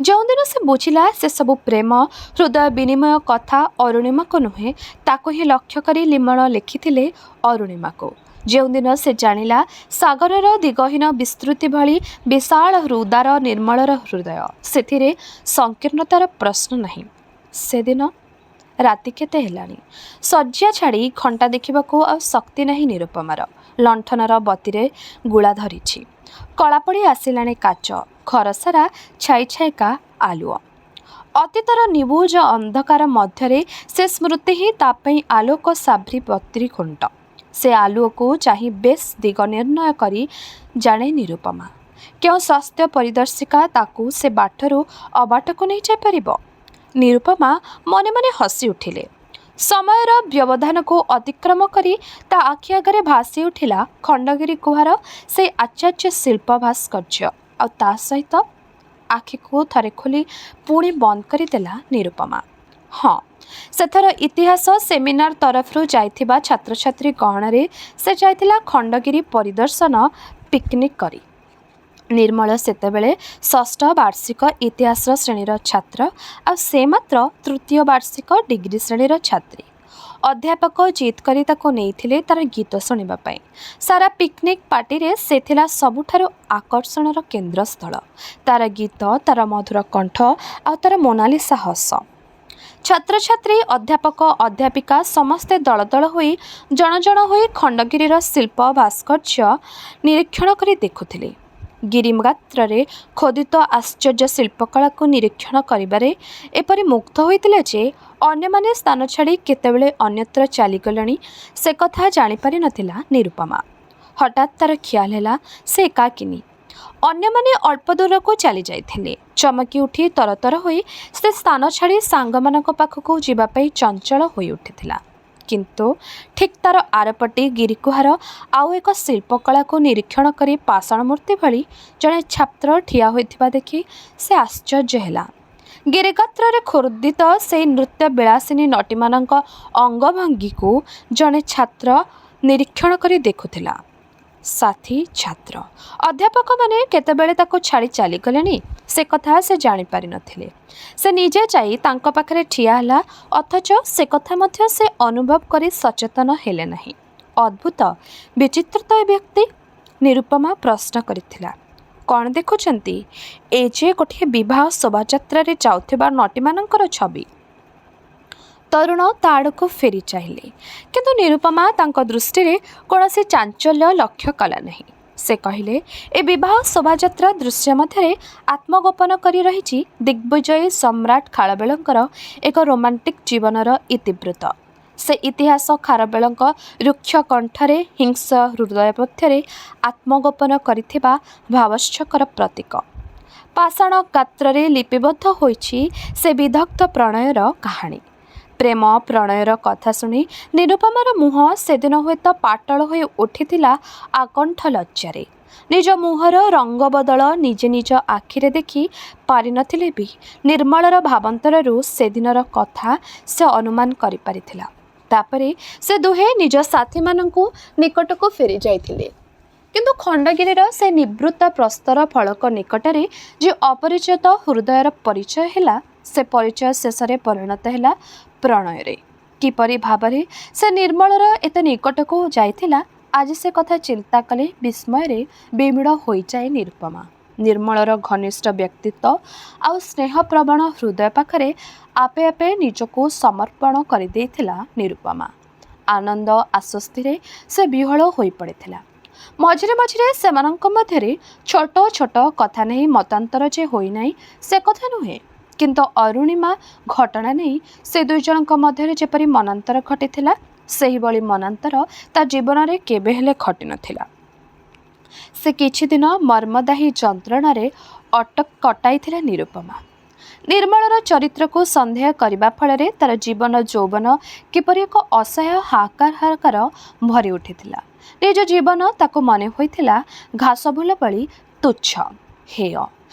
ଯେଉଁଦିନ ସେ ବୁଝିଲା ସେସବୁ ପ୍ରେମ, ହୃଦୟ ବିନିମୟ କଥା ଅରୁଣିମାକୁ ନୁହେଁ, ତାକୁ ହିଁ ଲକ୍ଷ୍ୟ କରି ଲିମଣ ଲେଖିଥିଲେ ଅରୁଣିମାକୁ। ଯେଉଁଦିନ ସେ ଜାଣିଲା ସାଗରର ଦିଗହୀନ ବିସ୍ତୃତି ଭଳି ବିଶାଳ ହୃଦାର ନିର୍ମଳର ହୃଦୟ, ସେଥିରେ ସଂକୀର୍ଣ୍ଣତାର ପ୍ରଶ୍ନ ନାହିଁ। ସେଦିନ ରାତି କେତେ ହେଲାଣି? ଶଯ୍ୟା ଛାଡ଼ି ଘଣ୍ଟା ଦେଖିବାକୁ ଆଉ ଶକ୍ତି ନାହିଁ ନିରୁପମାର। ଲଣ୍ଠନର ବତୀରେ ଗୁଳା ଧରିଛି। କଳା ପଡ଼ି ଆସିଲାଣି କାଚ। ଘରସାରା ଛାଇ ଛାଇକା ଆଲୁଅ। ଅତୀତର ନିବୁଜ ଅନ୍ଧକାର ମଧ୍ୟରେ ସେ ସ୍ମୃତି ହିଁ ତା ପାଇଁ ଆଲୋକ ସାବ୍ରୀ ବତ୍ରି ଖୁଣ୍ଟ। ସେ ଆଲୁଅକୁ ଚାହିଁ ବେଶ୍ ଦିଗ ନିର୍ଣ୍ଣୟ କରି ଜାଣେ ନିରୁପମା। କେଉଁ ସ୍ୱାସ୍ଥ୍ୟ ପରିଦର୍ଶିକା ତାକୁ ସେ ବାଟରୁ ଅବାଟକୁ ନେଇ ଯାଇପାରିବ। ନିରୁପମା ମନେ ମନେ ହସି ଉଠିଲେ। ସମୟର ବ୍ୟବଧାନକୁ ଅତିକ୍ରମ କରି ତା ଆଖି ଆଗରେ ଭାସି ଉଠିଲା ଖଣ୍ଡଗିରି ଗୁହାର ସେଇ ଆଚାର୍ଯ୍ୟ ଶିଳ୍ପ ଭାସ୍କର୍ଯ୍ୟ। ଆଉ ତା ସହିତ ଆଖିକୁ ଥରେ ଖୋଲି ପୁଣି ବନ୍ଦ କରିଦେଲା ନିରୁପମା। ହଁ, ସେଥର ଇତିହାସ ସେମିନାର ତରଫରୁ ଯାଇଥିବା ଛାତ୍ରଛାତ୍ରୀ ଗହଣରେ ସେ ଯାଇଥିଲା ଖଣ୍ଡଗିରି ପରିଦର୍ଶନ ପିକନିକ୍ କରି। ନିର୍ମଳ ସେତେବେଳେ ଷଷ୍ଠ ବାର୍ଷିକ ଇତିହାସ ଶ୍ରେଣୀର ଛାତ୍ର, ଆଉ ସେ ମାତ୍ର ତୃତୀୟ ବାର୍ଷିକ ଡିଗ୍ରୀ ଶ୍ରେଣୀର ଛାତ୍ରୀ। ଅଧ୍ୟାପକ ଜିଦ୍ କରି ତାକୁ ନେଇଥିଲେ ତାର ଗୀତ ଶୁଣିବା ପାଇଁ। ସାରା ପିକନିକ୍ ପାର୍ଟିରେ ସେ ଥିଲା ସବୁଠାରୁ ଆକର୍ଷଣର କେନ୍ଦ୍ରସ୍ଥଳ। ତାର ଗୀତ, ତାର ମଧୁର କଣ୍ଠ, ଆଉ ତାର ମୋନାଲିସା ହସ। ଛାତ୍ରଛାତ୍ରୀ, ଅଧ୍ୟାପକ, ଅଧ୍ୟାପିକା ସମସ୍ତେ ଦଳ ଦଳ ହୋଇ ଜଣ ଜଣ ହୋଇ ଖଣ୍ଡଗିରିର ଶିଳ୍ପ ଭାସ୍କର୍ଯ୍ୟ ନିରୀକ୍ଷଣ କରି ଦେଖୁଥିଲେ। ଗିରିଗାତ୍ରରେ ଖୋଦିତ ଆଶ୍ଚର୍ଯ୍ୟ ଶିଳ୍ପକଳାକୁ ନିରୀକ୍ଷଣ କରିବାରେ ଏପରି ମୁଗ୍ଧ ହୋଇଥିଲେ ଯେ ଅନ୍ୟମାନେ ସ୍ଥାନ ଛାଡ଼ି କେତେବେଳେ ଅନ୍ୟତ୍ର ଚାଲିଗଲେଣି ସେ କଥା ଜାଣିପାରି ନଥିଲା ନିରୁପମା। ହଠାତ୍ ତାର ଖିଆଲ ହେଲା ସେ ଏକାକିନୀ। ଅନ୍ୟମାନେ ଅଳ୍ପ ଦୂରକୁ ଚାଲି ଯାଇଥିଲେ। ଚମକି ଉଠି ତରତର ହୋଇ ସେ ସ୍ଥାନ ଛାଡ଼ି ସାଙ୍ଗମାନଙ୍କ ପାଖକୁ ଯିବା ପାଇଁ ଚଞ୍ଚଳ ହୋଇ ଉଠିଥିଲା। କିନ୍ତୁ ଠିକ୍ ତାର ଆରପଟେ ଗିରିଗୁହାର ଆଉ ଏକ ଶିଳ୍ପକଳାକୁ ନିରୀକ୍ଷଣ କରି ପାଷାଣ ମୂର୍ତ୍ତି ଭଳି ଜଣେ ଛାତ୍ର ଠିଆ ହୋଇଥିବା ଦେଖି ସେ ଆଶ୍ଚର୍ଯ୍ୟ ହେଲା। ଗିରିଗାତ୍ରରେ ଖୋଦିତ ସେହି ନୃତ୍ୟ ବିଳାସିନୀ ନଟୀମାନଙ୍କ ଅଙ୍ଗଭଙ୍ଗୀକୁ ଜଣେ ଛାତ୍ର ନିରୀକ୍ଷଣ କରି ଦେଖୁଥିଲା। ସାଥୀ ଛାତ୍ର, ଅଧ୍ୟାପକମାନେ କେତେବେଳେ ତାକୁ ଛାଡ଼ି ଚାଲିଗଲେଣି ସେ କଥା ସେ ଜାଣିପାରି ନଥିଲେ। ସେ ନିଜେ ଯାଇ ତାଙ୍କ ପାଖରେ ଠିଆ ହେଲା, ଅଥଚ ସେ କଥା ମଧ୍ୟ ସେ ଅନୁଭବ କରି ସଚେତନ ହେଲେ ନାହିଁ। ଅଦ୍ଭୁତ, ବିଚିତ୍ର ତ ଏ ବ୍ୟକ୍ତି, ନିରୁପମା ପ୍ରଶ୍ନ କରିଥିଲା। କ'ଣ ଦେଖୁଛନ୍ତି? ଏ ଯେ ଗୋଟିଏ ବିବାହ ଶୋଭାଯାତ୍ରାରେ ଯାଉଥିବା ନଟୀମାନଙ୍କର ଛବି। ତରୁଣ ତା ଆଡ଼କୁ ଫେରି ଚାହିଁଲେ, କିନ୍ତୁ ନିରୁପମା ତାଙ୍କ ଦୃଷ୍ଟିରେ କୌଣସି ଚାଞ୍ଚଲ୍ୟ ଲକ୍ଷ୍ୟ କଲା ନାହିଁ। ସେ କହିଲେ, ଏ ବିବାହ ଶୋଭାଯାତ୍ରା ଦୃଶ୍ୟ ମଧ୍ୟରେ ଆତ୍ମଗୋପନ କରି ରହିଛି ଦିଗ୍ବିଜୟୀ ସମ୍ରାଟ ଖାରବେଳଙ୍କର ଏକ ରୋମାଣ୍ଟିକ୍ ଜୀବନର ଇତିବୃତ୍ତ। ସେ ଇତିହାସ ଖାରବେଳଙ୍କ ରୁକ୍ଷ କଣ୍ଠରେ ହିଂସ୍ର ହୃଦୟ ମଧ୍ୟରେ ଆତ୍ମଗୋପନ କରିଥିବା ଭାବଚ୍ଛକର ପ୍ରତୀକ। ପାଷାଣ ଗାତ୍ରରେ ଲିପିବଦ୍ଧ ହୋଇଛି ସେ ବିଦଗ୍ଧ ପ୍ରଣୟର କାହାଣୀ। ପ୍ରେମ ପ୍ରଣୟର କଥା ଶୁଣି ନିରୁପମାର ମୁହଁ ସେଦିନ ହୁଏତ ପାଟଳ ହୋଇ ଉଠିଥିଲା ଆକଣ୍ଠ ଲଜ୍ଜାରେ। ନିଜ ମୁହଁର ରଙ୍ଗ ବଦଳ ନିଜେ ନିଜ ଆଖିରେ ଦେଖି ପାରିନଥିଲେ ବି ନିର୍ମଳର ଭାବାନ୍ତରରୁ ସେଦିନର କଥା ସେ ଅନୁମାନ କରିପାରିଥିଲା। ତାପରେ ସେ ଦୁହେଁ ନିଜ ସାଥୀମାନଙ୍କୁ ନିକଟକୁ ଫେରି ଯାଇଥିଲେ। କିନ୍ତୁ ଖଣ୍ଡଗିରିର ସେ ନିବୃତ୍ତ ପ୍ରସ୍ତର ଫଳକ ନିକଟରେ ଯେ ଅପରିଚିତ ହୃଦୟର ପରିଚୟ ହେଲା, ସେ ପରିଚୟ ଶେଷରେ ପରିଣତ ହେଲା ପ୍ରଣୟରେ। କିପରି ଭାବରେ ସେ ନିର୍ମଳର ଏତେ ନିକଟକୁ ଯାଇଥିଲା, ଆଜି ସେ କଥା ଚିନ୍ତା କଲେ ବିସ୍ମୟରେ ବିମୁଢ଼ ହୋଇଯାଏ ନିରୁପମା। ନିର୍ମଳର ଘନିଷ୍ଠ ବ୍ୟକ୍ତିତ୍ୱ ଆଉ ସ୍ନେହପ୍ରବଣ ହୃଦୟ ପାଖରେ ଆପେ ଆପେ ନିଜକୁ ସମର୍ପଣ କରିଦେଇଥିଲା ନିରୁପମା। ଆନନ୍ଦ ଆଶ୍ୱସ୍ତିରେ ସେ ବିହ୍ୱଳ ହୋଇପଡ଼ିଥିଲା। ମଝିରେ ମଝିରେ ସେମାନଙ୍କ ମଧ୍ୟରେ ଛୋଟ ଛୋଟ କଥା ନେଇ ମତାନ୍ତର ଯେ ହୋଇନାହିଁ ସେ କଥା ନୁହେଁ, କିନ୍ତୁ ଅରୁଣିମା ଘଟଣା ନେଇ ସେ ଦୁଇଜଣଙ୍କ ମଧ୍ୟରେ ଯେପରି ମନାନ୍ତର ଘଟିଥିଲା, ସେହିଭଳି ମନାନ୍ତର ତା ଜୀବନରେ କେବେ ହେଲେ ଘଟିନଥିଲା। ସେ କିଛିଦିନ ମର୍ମଦାୟୀ ଯନ୍ତ୍ରଣାରେ କଟାଇଥିଲା ନିରୁପମା। ନିର୍ମଳର ଚରିତ୍ରକୁ ସନ୍ଦେହ କରିବା ଫଳରେ ତାର ଜୀବନ ଯୌବନ କିପରି ଏକ ଅସହାୟ ହାହାକାର ଭରି ଉଠିଥିଲା। ନିଜ ଜୀବନ ତାକୁ ମନେ ହୋଇଥିଲା ଘାସଫୁଲ ଭଳି ତୁଚ୍ଛ, ହେୟ।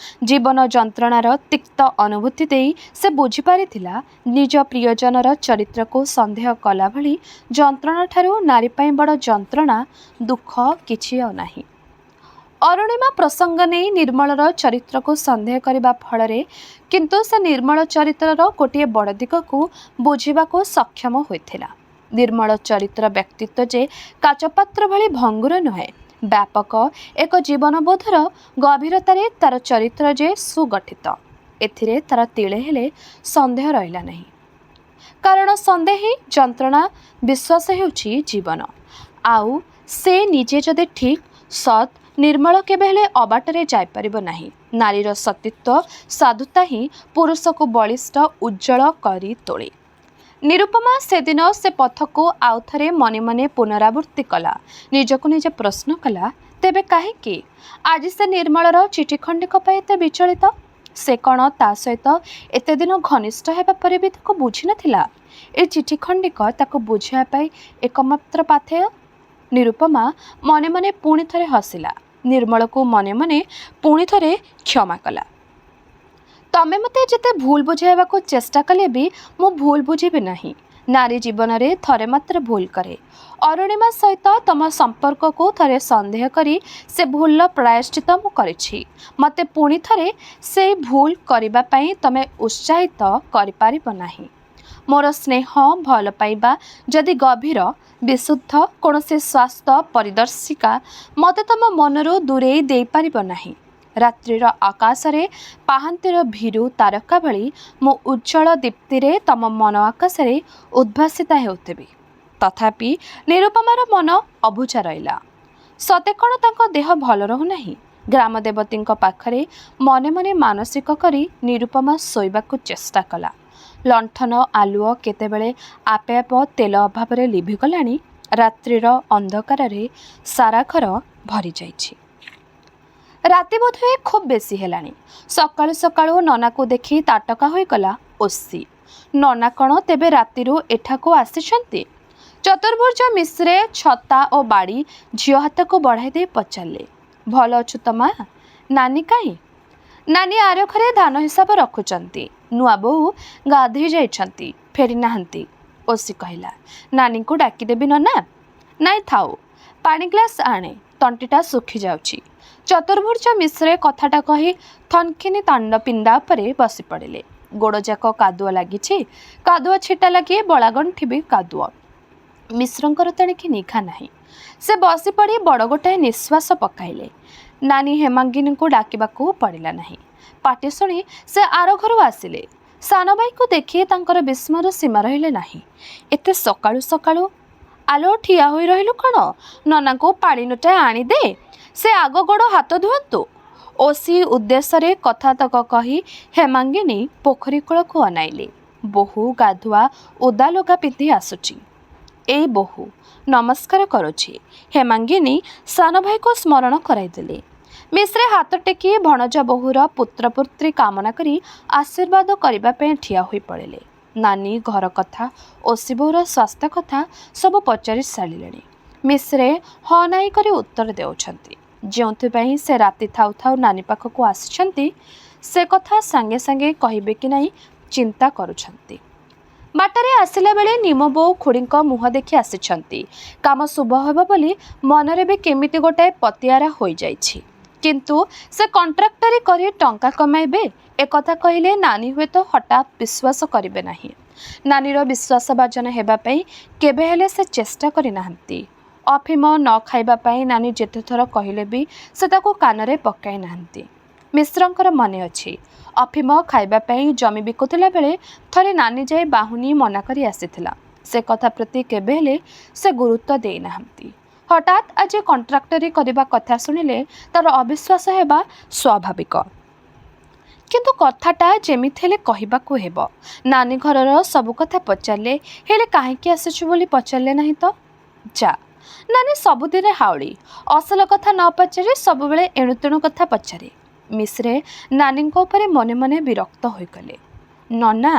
ଜୀବନ ଯନ୍ତ୍ରଣାର ତିକ୍ତ ଅନୁଭୂତି ଦେଇ ସେ ବୁଝିପାରିଥିଲା ନିଜ ପ୍ରିୟଜନର ଚରିତ୍ରକୁ ସନ୍ଦେହ କଲା ଭଳି ଯନ୍ତ୍ରଣାଠାରୁ ନାରୀ ପାଇଁ ବଡ଼ ଯନ୍ତ୍ରଣା ଦୁଃଖ କିଛି ଆଉ ନାହିଁ। ଅରୁଣିମା ପ୍ରସଙ୍ଗ ନେଇ ନିର୍ମଳର ଚରିତ୍ରକୁ ସନ୍ଦେହ କରିବା ଫଳରେ କିନ୍ତୁ ସେ ନିର୍ମଳ ଚରିତ୍ରର ଗୋଟିଏ ବଡ଼ ଦିଗକୁ ବୁଝିବାକୁ ସକ୍ଷମ ହୋଇଥିଲା। ନିର୍ମଳ ଚରିତ୍ର ବ୍ୟକ୍ତିତ୍ୱ ଯେ କାଚପାତ୍ର ଭଳି ଭଙ୍ଗୁର ନୁହେଁ, ବ୍ୟାପକ ଏକ ଜୀବନବୋଧର ଗଭୀରତାରେ ତାର ଚରିତ୍ର ଯେ ସୁଗଠିତ, ଏଥିରେ ତାର ତିଳେ ହେଲେ ସନ୍ଦେହ ରହିଲା ନାହିଁ। କାରଣ ସନ୍ଦେହ ହିଁ ଯନ୍ତ୍ରଣା, ବିଶ୍ୱାସ ହେଉଛି ଜୀବନ। ଆଉ ସେ ନିଜେ ଯଦି ଠିକ୍, ସତ୍, ନିର୍ମଳ କେବେ ହେଲେ ଅବାଟରେ ଯାଇପାରିବ ନାହିଁ। ନାରୀର ସତୀତ୍ୱ ସାଧୁତା ହିଁ ପୁରୁଷକୁ ବଳିଷ୍ଠ ଉଜ୍ଜଳ କରି ତୋଳେ। ନିରୁପମା ସେଦିନ ସେ ପଥକୁ ଆଉଥରେ ମନେ ମନେ ପୁନରାବୃତ୍ତି କଲା। ନିଜକୁ ନିଜେ ପ୍ରଶ୍ନ କଲା, ତେବେ କାହିଁକି ଆଜି ସେ ନିର୍ମଳର ଚିଠି ଖଣ୍ଡିକ ପାଇଁ ଏତେ ବିଚଳିତ? ସେ କ'ଣ ତା ସହିତ ଏତେ ଦିନ ଘନିଷ୍ଠ ହେବା ପରେ ବି ତାକୁ ବୁଝିନଥିଲା? ଏ ଚିଠି ଖଣ୍ଡିକ ତାକୁ ବୁଝିବା ପାଇଁ ଏକମାତ୍ର ପାଥେୟ। ନିରୁପମା ମନେ ମନେ ପୁଣି ଥରେ ହସିଲା। ନିର୍ମଳକୁ ମନେ ମନେ ପୁଣି ଥରେ କ୍ଷମା କଲା। ତମେ ମୋତେ ଯେତେ ଭୁଲ ବୁଝାଇବାକୁ ଚେଷ୍ଟା କଲେ ବି ମୁଁ ଭୁଲ ବୁଝିବି ନାହିଁ। ନାରୀ ଜୀବନରେ ଥରେ ମାତ୍ର ଭୁଲ କରେ। ଅରୁଣିମା ସହିତ ତମ ସମ୍ପର୍କକୁ ଥରେ ସନ୍ଦେହ କରି ସେ ଭୁଲର ପ୍ରାୟଶ୍ଚିତ ମୁଁ କରିଛି। ମୋତେ ପୁଣି ଥରେ ସେଇ ଭୁଲ କରିବା ପାଇଁ ତମେ ଉତ୍ସାହିତ କରିପାରିବ ନାହିଁ। ମୋର ସ୍ନେହ ଭଲ ପାଇବା ଯଦି ଗଭୀର ବିଶୁଦ୍ଧ କୌଣସି ସ୍ୱାସ୍ଥ୍ୟ ପରିଦର୍ଶିକା ମୋତେ ତମ ମନରୁ ଦୂରେଇ ଦେଇପାରିବ ନାହିଁ। ରାତ୍ରିର ଆକାଶରେ ପାହାନ୍ତିର ଭୀରୁ ତାରକା ଭଳି ମୁଁ ଉଜ୍ଜଳ ଦୀପ୍ତିରେ ତମ ମନ ଆକାଶରେ ଉଦ୍ଭାସିତା ହେଉଥିବି। ତଥାପି ନିରୁପମାର ମନ ଅବୁଝା ରହିଲା। ସତେ କ'ଣ ତାଙ୍କ ଦେହ ଭଲ ରହୁନାହିଁ? ଗ୍ରାମ ଦେବତୀଙ୍କ ପାଖରେ ମନେ ମନେ ମାନସିକ କରି ନିରୁପମା ଶୋଇବାକୁ ଚେଷ୍ଟା କଲା। ଲଣ୍ଠନ ଆଲୁଅ କେତେବେଳେ ଆପେ ଆପେ ତେଲ ଅଭାବରେ ଲିଭିଗଲାଣି। ରାତ୍ରିର ଅନ୍ଧକାରରେ ସାରା ଘର ଭରିଯାଇଛି। ରାତି ବୋଧହୁଏ ଖୁବ୍ ବେଶୀ ହେଲାଣି। ସକାଳୁ ସକାଳୁ ନନାକୁ ଦେଖି ତାଟକା ହୋଇଗଲା ଓଷି। ନନା କ'ଣ ତେବେ ରାତିରୁ ଏଠାକୁ ଆସିଛନ୍ତି? ଚତୁର୍ଭୁଜ ମିଶ୍ରେ ଛତା ଓ ବାଡ଼ି ଝିଅ ହାତକୁ ବଢ଼ାଇ ଦେଇ ପଚାରିଲେ, ଭଲ ଅଛୁ ତ ମା? ନାନୀ କାହିଁ? ନାନୀ ଆର ଘରେ ଧାନ ହିସାବ ରଖୁଛନ୍ତି। ନୂଆ ବୋଉ ଗାଧୋଇ ଯାଇଛନ୍ତି, ଫେରି ନାହାନ୍ତି। ଓଷି କହିଲା। ନାନୀଙ୍କୁ ଡାକିଦେବି ନନା? ନାଇଁ ଥାଉ, ପାଣି ଗ୍ଲାସ ଆଣେ, ତଣ୍ଟିଟା ଶୁଖି ଯାଉଛି। ଚତୁର୍ଭୁଜ ମିଶ୍ରେ କଥାଟା କହି ଥନଖିନି ତାଣ୍ଡ ପିଣ୍ଡା ଉପରେ ବସି ପଡ଼ିଲେ। ଗୋଡ଼ଯାକ କାଦୁଅ ଲାଗିଛି। କାଦୁଅ ଛିଟା ଲାଗି ବଳାଗଣ୍ଠି ବି କାଦୁଅ। ମିଶ୍ରଙ୍କର ତେଣିକି ନିଘା ନାହିଁ। ସେ ବସି ପଡ଼ି ବଡ଼ ଗୋଟାଏ ନିଶ୍ୱାସ ପକାଇଲେ। ନାନୀ ହେମାଙ୍ଗିନୀଙ୍କୁ ଡାକିବାକୁ ପଡ଼ିଲା ନାହିଁ। ପାଟି ଶୁଣି ସେ ଆର ଘରୁ ଆସିଲେ। ସାନ ଭାଇକୁ ଦେଖି ତାଙ୍କର ବିସ୍ମୟର ସୀମା ରହିଲେ ନାହିଁ। ଏତେ ସକାଳୁ ସକାଳୁ? ଆଲୋ, ଠିଆ ହୋଇ ରହିଲୁ କ'ଣ? ନନାଙ୍କୁ ପାଣି ନୋଟାଏ ଆଣିଦେ, ସେ ଆଗ ଗୋଡ଼ ହାତ ଧୁଅନ୍ତୁ। ଓଷି ଉଦ୍ଦେଶ୍ୟରେ କଥାତକ କହି ହେମାଙ୍ଗିନୀ ପୋଖରୀ କୂଳକୁ ଅନାଇଲେ। ବୋହୂ ଗାଧୁଆ ଓଦା ଲୁଗା ପିନ୍ଧି ଆସୁଛି। ଏଇ ବୋହୂ, ନମସ୍କାର କରୁଛି। ହେମାଙ୍ଗିନୀ ସାନ ଭାଇକୁ ସ୍ମରଣ କରାଇଦେଲେ। ମିଶ୍ରେ ହାତ ଟେକି ଭଣଜ ବୋହୂର ପୁତ୍ରପୁତ୍ରୀ କାମନା କରି ଆଶୀର୍ବାଦ କରିବା ପାଇଁ ଠିଆ ହୋଇ ପଡ଼ିଲେ। ନାନୀ ଘର କଥା, ଓଷି ବୋହୂର ସ୍ୱାସ୍ଥ୍ୟ କଥା ସବୁ ପଚାରି ସାରିଲେଣି। ମିଶ୍ରେ ହଁ ନାହିଁ କରି ଉତ୍ତର ଦେଉଛନ୍ତି। ଯେଉଁଥିପାଇଁ ସେ ରାତି ଥାଉ ଥାଉ ନାନୀ ପାଖକୁ ଆସିଛନ୍ତି ସେ କଥା ସାଙ୍ଗେ ସାଙ୍ଗେ କହିବେ କି ନାହିଁ ଚିନ୍ତା କରୁଛନ୍ତି। ବାଟରେ ଆସିଲା ବେଳେ ନିମ ବୋଉ ଖୁଡ଼ିଙ୍କ ମୁହଁ ଦେଖି ଆସିଛନ୍ତି। କାମ ଶୁଭ ହେବ ବୋଲି ମନରେ ବି କେମିତି ଗୋଟାଏ ପତିଆରା ହୋଇଯାଇଛି। କିନ୍ତୁ ସେ କଣ୍ଟ୍ରାକ୍ଟରୀ କରି ଟଙ୍କା କମାଇବେ ଏକଥା କହିଲେ ନାନୀ ହୁଏତ ହଠାତ୍ ବିଶ୍ୱାସ କରିବେ ନାହିଁ। ନାନୀର ବିଶ୍ୱାସଭାଜନ ହେବା ପାଇଁ କେବେ ହେଲେ ସେ ଚେଷ୍ଟା କରିନାହାନ୍ତି। ଅଫିମ ନ ଖାଇବା ପାଇଁ ନାନୀ ଯେତେଥର କହିଲେ ବି ସେ ତାକୁ କାନରେ ପକାଇ ନାହାନ୍ତି। ମିଶ୍ରଙ୍କର ମନେ ଅଛି, ଅଫିମ ଖାଇବା ପାଇଁ ଜମି ବିକୁଥିଲା ବେଳେ ଥରେ ନାନୀ ଯାଇ ବାହୁନି ମନା କରି ଆସିଥିଲା। ସେ କଥା ପ୍ରତି କେବେ ହେଲେ ସେ ଗୁରୁତ୍ୱ ଦେଇନାହାନ୍ତି। ହଠାତ୍ ଆଜି କଣ୍ଟ୍ରାକ୍ଟରୀ କରିବା କଥା ଶୁଣିଲେ ତାର ଅବିଶ୍ୱାସ ହେବା ସ୍ୱାଭାବିକ। କିନ୍ତୁ କଥାଟା ଯେମିତି ହେଲେ କହିବାକୁ ହେବ। ନାନୀ ଘରର ସବୁ କଥା ପଚାରିଲେ ହେଲେ କାହିଁକି ଆସିଛୁ ବୋଲି ପଚାରିଲେ ନାହିଁ ତ? ଯା, ନାନୀ ସବୁଦିନେ ହାଉଳି। ଅସଲ କଥା ନ ପଚାରି ସବୁବେଳେ ଏଣୁତେଣୁ କଥା ପଚାରେ। ମିଶ୍ରେ ନାନୀଙ୍କ ଉପରେ ମନେ ମନେ ବିରକ୍ତ ହୋଇଗଲେ। ନନା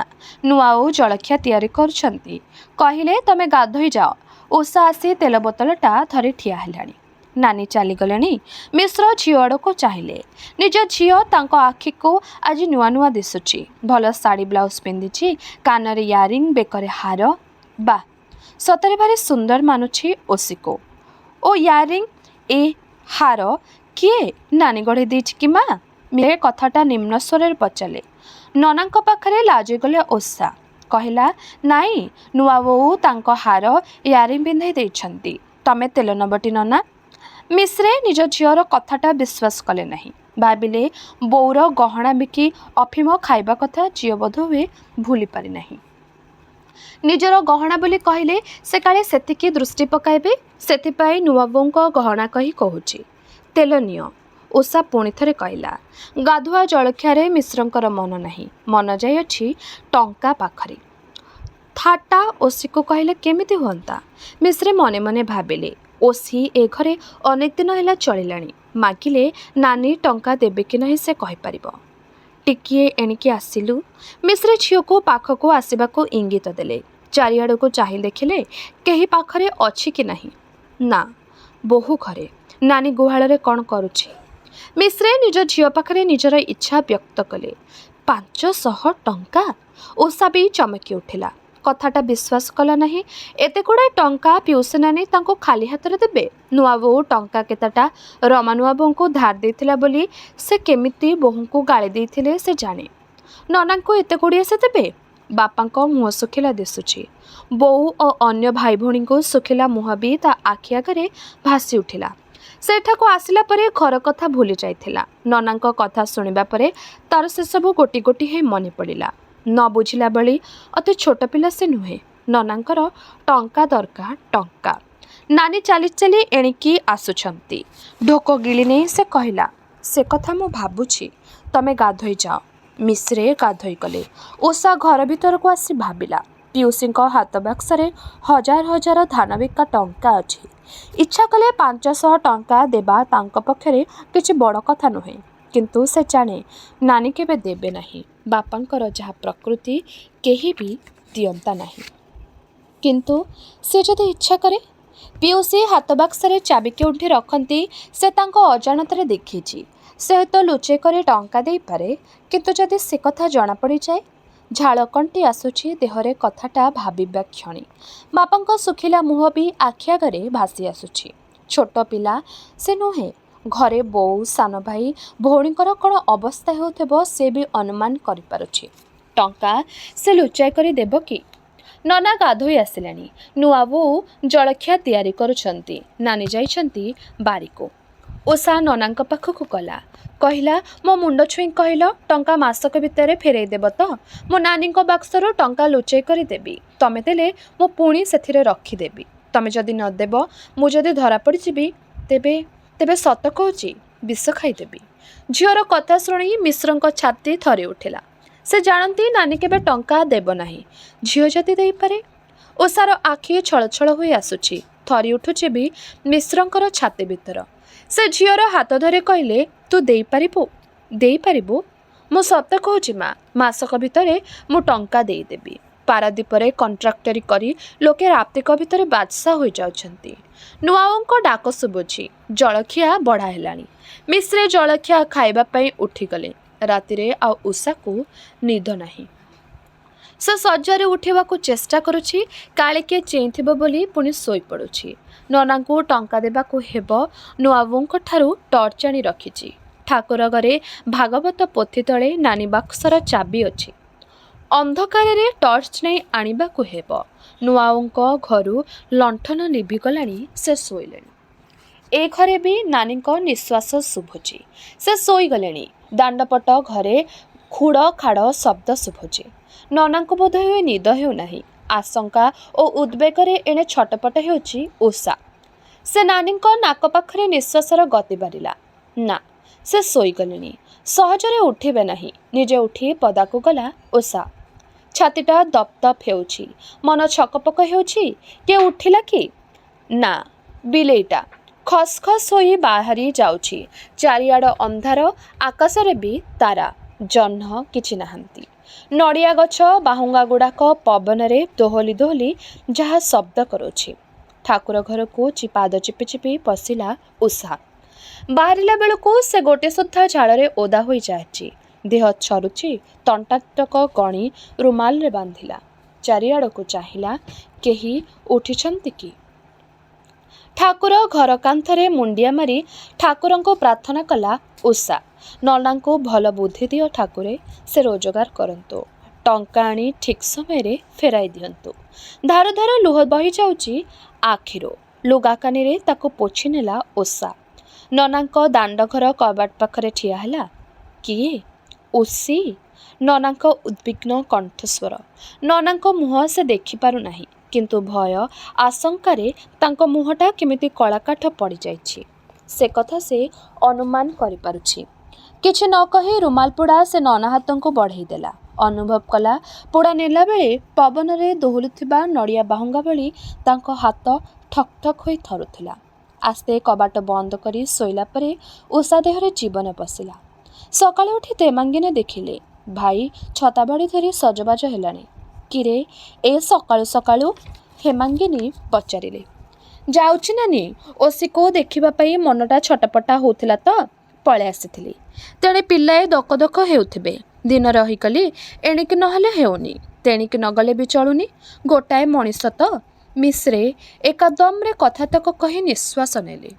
ନୂଆ ଓ ଜଳଖିଆ ତିଆରି କରୁଛନ୍ତି। କହିଲେ ତମେ ଗାଧୋଇ ଯାଅ। ଉଷା ଆସି ତେଲ ବୋତଲଟା ଧରି ଠିଆ ହେଲାଣି। ନାନୀ ଚାଲିଗଲେଣି। ମିଶ୍ର ଝିଅ ଆଡ଼କୁ ଚାହିଁଲେ। ନିଜ ଝିଅ ତାଙ୍କ ଆଖିକୁ ଆଜି ନୂଆ ନୂଆ ଦିଶୁଛି। ଭଲ ଶାଢ଼ୀ ବ୍ଲାଉଜ୍ ପିନ୍ଧିଛି, କାନରେ ୟାରିଂ, ବେକରେ ହାର। ବା, ସତରେ ଭାରି ସୁନ୍ଦର ମାନୁଛି ଓଷିକୁ। ଓ ୟାରିଂ, ଏ ହାର କିଏ ନାନୀ ଗଢ଼ି ଦେଇଛି କି ମା? ମିଶ୍ରେ କଥାଟା ନିମ୍ନ ସ୍ୱରରେ ପଚାରିଲେ। ନନାଙ୍କ ପାଖରେ ଲାଜିଗଲେ ଓଷା। କହିଲା, ନାଇଁ, ନୂଆ ବୋଉ ତାଙ୍କ ହାର ୟାରିଂ ପିନ୍ଧାଇ ଦେଇଛନ୍ତି। ତମେ ତେଲ ନବଟି ନନା? ମିଶ୍ରେ ନିଜ ଝିଅର କଥାଟା ବିଶ୍ୱାସ କଲେ ନାହିଁ। ଭାବିଲେ ବୋଉର ଗହଣା ବିକି ଅଫିମ ଖାଇବା କଥା ଝିଅ ବୋଧହୁଏ ଭୁଲି ପାରିନାହିଁ। ନିଜର ଗହଣା ବୋଲି କହିଲେ ସେ କାଳେ ସେତିକି ଦୃଷ୍ଟି ପକାଇବେ, ସେଥିପାଇଁ ନୂଆ ବୋଉଙ୍କ ଗହଣା କହି କହୁଛି। ତେଲ ନିଅ। ଉଷା ପୁଣି ଥରେ କହିଲା। ଗାଧୁଆ ଜଳଖିଆରେ ମିଶ୍ରଙ୍କର ମନ ନାହିଁ, ମନ ଯାଇଅଛି ଟଙ୍କା ପାଖରେ। ଥାଟା ଓସିକୁ କହିଲେ କେମିତି ହୁଅନ୍ତା? ମିଶ୍ରେ ମନେ ମନେ ଭାବିଲେ, ଓସି ଏ ଘରେ ଅନେକ ଦିନ ହେଲା ଚଳିଲାଣି, ମାଗିଲେ ନାନୀ ଟଙ୍କା ଦେବେ କି ନାହିଁ ସେ କହିପାରିବ। ଟିକିଏ ଏଣିକି ଆସିଲୁ। ମିଶ୍ରେ ଝିଅକୁ ପାଖକୁ ଆସିବାକୁ ଇଙ୍ଗିତ ଦେଲେ। ଚାରିଆଡ଼କୁ ଚାହିଁ ଦେଖିଲେ କେହି ପାଖରେ ଅଛି କି ନାହିଁ। ନା, ବୋହୂ ଘରେ। ନାନୀ ଗୁହାଳରେ କ'ଣ କରୁଛି? ମିଶ୍ରେ ନିଜ ଝିଅ ପାଖରେ ନିଜର ଇଚ୍ଛା ବ୍ୟକ୍ତ କଲେ। 500 ଟଙ୍କା? ଓଷା ବି ଚମକି ଉଠିଲା। କଥାଟା ବିଶ୍ୱାସ କଲା ନାହିଁ। ଏତେ ଗୁଡ଼ାଏ ଟଙ୍କା ପିଉସୀ ନାନୀ ତାଙ୍କୁ ଖାଲି ହାତରେ ଦେବେ? ନୂଆବୋହୂ ଟଙ୍କା କେତେଟା ରମା ନୂଆବୋହୂଙ୍କୁ ଧାର ଦେଇଥିଲା ବୋଲି ସେ କେମିତି ବୋହୂଙ୍କୁ ଗାଳି ଦେଇଥିଲେ ସେ ଜାଣେ। ନନାଙ୍କୁ ଏତେ ଗୁଡ଼ିଏ ସେ ଦେବେ? ବାପାଙ୍କ ମୁହଁ ଶୁଖିଲା ଦିଶୁଛି। ବୋଉ ଓ ଅନ୍ୟ ଭାଇ ଭଉଣୀଙ୍କୁ ଶୁଖିଲା ମୁହଁ ବି ତା ଆଖି ଆଗରେ ଭାସି ଉଠିଲା। ସେଠାକୁ ଆସିଲା ପରେ ଘର କଥା ଭୁଲି ଯାଇଥିଲା। ନନାଙ୍କ କଥା ଶୁଣିବା ପରେ ତାର ସେସବୁ ଗୋଟି ଗୋଟି ହେଇ ମନେ ପଡ଼ିଲା। ନ ବୁଝିଲା ଭଳି ଅତି ଛୋଟ ପିଲା ସେ ନୁହେଁ। ନନାଙ୍କର ଟଙ୍କା ଦରକାର, ଟଙ୍କା। ନାନୀ ଚାଲି ଚାଲି ଏଣିକି ଆସୁଛନ୍ତି। ଢୋକ ଗିଳି ନେଇ ସେ କହିଲା, ସେ କଥା ମୁଁ ଭାବୁଛି, ତମେ ଗାଧୋଇ ଯାଅ। ମିଶ୍ରେ ଗାଧୋଇ ଗଲେ। ଉଷା ଘର ଭିତରକୁ ଆସି ଭାବିଲା, ପିଉସୀଙ୍କ ହାତ ବାକ୍ସରେ ହଜାର ହଜାର ଧାନବିକା ଟଙ୍କା ଅଛି। ଇଚ୍ଛା କଲେ 500 ଟଙ୍କା ଦେବା ତାଙ୍କ ପକ୍ଷରେ କିଛି ବଡ଼ କଥା ନୁହେଁ। କିନ୍ତୁ ସେ ଜାଣେ ନାନୀ କେବେ ଦେବେ ନାହିଁ। ବାପାଙ୍କର ଯାହା ପ୍ରକୃତି କେହି ବି ଦିଅନ୍ତା ନାହିଁ। କିନ୍ତୁ ସେ ଯଦି ଇଚ୍ଛା କରେ? ପିଉସୀ ହାତ ବାକ୍ସରେ ଚାବି କେଉଁଠି ରଖନ୍ତି ସେ ତାଙ୍କ ଅଜାଣତରେ ଦେଖିଛି। ସେ ହୁଏତ ଲୁଚେଇ କରି ଟଙ୍କା ଦେଇପାରେ, କିନ୍ତୁ ଯଦି ସେ କଥା ଜଣାପଡ଼ିଯାଏ? ଝାଳକଣ୍ଟି ଆସୁଛି ଦେହରେ କଥାଟା ଭାବିବା କ୍ଷଣି। ବାପାଙ୍କ ଶୁଖିଲା ମୁହଁ ବି ଆଖି ଆଗରେ ଭାସି ଆସୁଛି। ଛୋଟ ପିଲା ସେ ନୁହେଁ। ଘରେ ବୋଉ, ସାନ ଭାଇ, ଭଉଣୀଙ୍କର କ'ଣ ଅବସ୍ଥା ହେଉଥିବ ସେ ବି ଅନୁମାନ କରିପାରୁଛି। ଟଙ୍କା ସେ ଲୁଚାଇ କରି ଦେବ କି? ନନା ଗାଧୋଇ ଆସିଲେଣି। ନୂଆ ବୋଉ ଜଳଖିଆ ତିଆରି କରୁଛନ୍ତି। ନାନୀ ଯାଇଛନ୍ତି ବାରିକୁ। ଓଷା ନନାଙ୍କ ପାଖକୁ ଗଲା। କହିଲା, ମୋ ମୁଣ୍ଡ ଛୁଇଁ କହିଲ ଟଙ୍କା ମାସକ ଭିତରେ ଫେରାଇ ଦେବ ତ? ମୋ ନାନୀଙ୍କ ବାକ୍ସରୁ ଟଙ୍କା ଲୁଚେଇ କରି ଦେବି। ତମେ ଦେଲେ ମୁଁ ପୁଣି ସେଥିରେ ରଖିଦେବି। ତମେ ଯଦି ନ ଦେବ, ମୁଁ ଯଦି ଧରା ପଡ଼ିଯିବି, ତେବେ ସତ କହୁଛି ବିଷ ଖାଇଦେବି। ଝିଅର କଥା ଶୁଣି ମିଶ୍ରଙ୍କ ଛାତି ଥରି ଉଠିଲା। ସେ ଜାଣନ୍ତି ନାନୀ କେବେ ଟଙ୍କା ଦେବ ନାହିଁ। ଝିଅ ଯଦି ଦେଇପାରେ? ଓଷାର ଆଖି ଛଳଛଳ ହୋଇ ଆସୁଛି। ଥରି ଉଠୁଛି ବି ମିଶ୍ରଙ୍କର ଛାତି ଭିତର। ସେ ଝିଅର ହାତ ଧରି କହିଲେ, ତୁ ଦେଇପାରିବୁ? ଦେଇପାରିବୁ? ମୁଁ ସତ କହୁଛି ମା, ମାସକ ଭିତରେ ମୁଁ ଟଙ୍କା ଦେଇଦେବି। ପାରାଦୀପରେ କଣ୍ଟ୍ରାକ୍ଟରି କରି ଲୋକେ ରାତିକ ଭିତରେ ବାଦଶାହ ହୋଇଯାଉଛନ୍ତି। ନୂଆବୋହୂଙ୍କ ଡାକ ଶୁଭୁଛି। ଜଳଖିଆ ବଢ଼ା ହେଲାଣି। ମିଶ୍ରେ ଜଳଖିଆ ଖାଇବା ପାଇଁ ଉଠିଗଲେ। ରାତିରେ ଆଉ ଉଷାକୁ ନିଦ ନାହିଁ। ସେ ଶଯ୍ୟାରେ ଉଠିବାକୁ ଚେଷ୍ଟା କରୁଛି, କାଳେ କିଏ ଚେଇଁଥିବ ବୋଲି ପୁଣି ଶୋଇପଡ଼ୁଛି। ନନାଙ୍କୁ ଟଙ୍କା ଦେବାକୁ ହେବ। ନୂଆବୋହୂଙ୍କ ଠାରୁ ଟର୍ଚ୍ଚ ଆଣି ରଖିଛି। ଠାକୁର ଘରେ ଭାଗବତ ପୋଥି ତଳେ ନାନୀ ବାକ୍ସର ଚାବି ଅଛି। ଅନ୍ଧକାରରେ ଟର୍ଚ୍ଚ ନେଇ ଆଣିବାକୁ ହେବ। ନୂଆବୋହୂଙ୍କ ଘରୁ ଲଣ୍ଠନ ଲିଭିଗଲାଣି। ସେ ଶୋଇଲେଣି। ଏ ଘରେ ବି ନାନୀଙ୍କ ନିଶ୍ୱାସ ଶୁଭୁଛି। ସେ ଶୋଇଗଲେଣି। ଦାଣ୍ଡପଟ ଘରେ ଖୁଡ଼ ଖାଡ଼ ଶବ୍ଦ ଶୁଭୁଛି। ନନାଙ୍କୁ ବୋଧହୁଏ ନିଦ ହେଉନାହିଁ। ଆଶଙ୍କା ଓ ଉଦ୍ବେଗରେ ଏଣେ ଛଟପଟ ହେଉଛି ଉଷା। ସେ ନାନୀଙ୍କ ନାକ ପାଖରେ ନିଶ୍ୱାସର ଗତି ବାରିଲା। ନା, ସେ ଶୋଇଗଲେଣି। ସହଜରେ ଉଠିବେ ନାହିଁ। ନିଜେ ଉଠି ପଦାକୁ ଗଲା ଉଷା। ଛାତିଟା ଦପ୍ ଦପ୍ ହେଉଛି। ମନ ଛକପକ ହେଉଛି। କିଏ ଉଠିଲା କି? ନା, ବିଲେଇଟା ଖସ୍ ଖସ୍ ହୋଇ ବାହାରି ଯାଉଛି। ଚାରିଆଡ଼ ଅନ୍ଧାର। ଆକାଶରେ ବି ତାରା ଜହ୍ନ କିଛି ନାହାନ୍ତି। ନଡ଼ିଆ ଗଛ ବାହୁଙ୍ଗା ଗୁଡ଼ାକ ପବନରେ ଦୋହଲି ଦୋହଲି ଯାହା ଶବ୍ଦ କରୁଛି। ଠାକୁର ଘରକୁ ପାଦ ଚିପି ଚିପି ପଶିଲା ଉଷା। ବାହାରିଲା ବେଳକୁ ସେ ଗୋଟେ ସୁଦ୍ଧା ଝାଳରେ ଓଦା ହୋଇଯାଇଛି। ଦେହ ଛରୁଛି। ତଣ୍ଟାତକ ଗଣି ରୁମାଲରେ ବାନ୍ଧିଲା। ଚାରିଆଡ଼କୁ ଚାହିଁଲା, କେହି ଉଠିଛନ୍ତି କି? ଠାକୁର ଘର କାନ୍ଥରେ ମୁଣ୍ଡିଆ ମାରି ଠାକୁରଙ୍କୁ ପ୍ରାର୍ଥନା କଲା ଉଷା। ନନାଙ୍କୁ ଭଲ ବୁଦ୍ଧି ଦିଅ ଠାକୁରେ, ସେ ରୋଜଗାର କରନ୍ତୁ। ଟଙ୍କା ଆଣି ଠିକ୍ ସମୟରେ ଫେରାଇ ଦିଅନ୍ତୁ। ଧାର ଧାର ଲୁହ ବହିଯାଉଛି ଆଖିରୁ। ଲୁଗାକାନିରେ ତାକୁ ପୋଛି ନେଲା ଓଷା। ନନାଙ୍କ ଦାଣ୍ଡଘର କବାଟ ପାଖରେ ଠିଆ ହେଲା। କିଏ? ଓସି? ନନାଙ୍କ ଉଦ୍ବିଗ୍ନ କଣ୍ଠସ୍ୱର। ନନାଙ୍କ ମୁହଁ ସେ ଦେଖିପାରୁନାହିଁ। କିନ୍ତୁ ଭୟ ଆଶଙ୍କାରେ ତାଙ୍କ ମୁହଁଟା କେମିତି କଳାକାଠ ପଡ଼ିଯାଇଛି। ସେ କଥା ସେ ଅନୁମାନ କରିପାରୁଛି। କିଛି ନ କହି ରୁମାଲ ପୋଡ଼ା ସେ ନନା ହାତଙ୍କୁ ବଢ଼େଇ ଦେଲା। ଅନୁଭବ କଲା ପୋଡ଼ା ନେଲା ବେଳେ ପବନରେ ଦୋହଲୁଥିବା ନଡ଼ିଆ ବାହୁଙ୍ଗା ଭଳି ତାଙ୍କ ହାତ ଠକ୍ ଠକ୍ ହୋଇ ଥରୁଥିଲା। ଆସ୍ତେ କବାଟ ବନ୍ଦ କରି ଶୋଇଲା ପରେ ଉଷା ଦେହରେ ଜୀବନ ପଶିଲା। ସକାଳେ ଉଠି ଦେମାଙ୍ଗିନୀ ଦେଖିଲେ ଭାଇ ଛତାବାଡ଼ି ଧରି ସଜବାଜ ହେଲାଣି। କିରେ ଏ ସକାଳୁ ସକାଳୁ? ହେମାଙ୍ଗିନୀ ପଚାରିଲେ। ଯାଉଛି ନାନୀ, ଓଷିକୁ ଦେଖିବା ପାଇଁ ମନଟା ଛଟପଟା ହେଉଥିଲା ତ ପଳେଇ ଆସିଥିଲି। ତେଣେ ପିଲାଏ ଦକ ଦକ ହେଉଥିବେ। ଦିନ ରହିଗଲି ଏଣିକି ନହେଲେ ହେଉନି, ତେଣିକି ନଗଲେ ବି ଚଳୁନି। ଗୋଟାଏ ମଣିଷ ତ। ମିଶ୍ରେ ଏକଦମରେ କଥାତକ କହି ନିଶ୍ୱାସ ନେଲେ।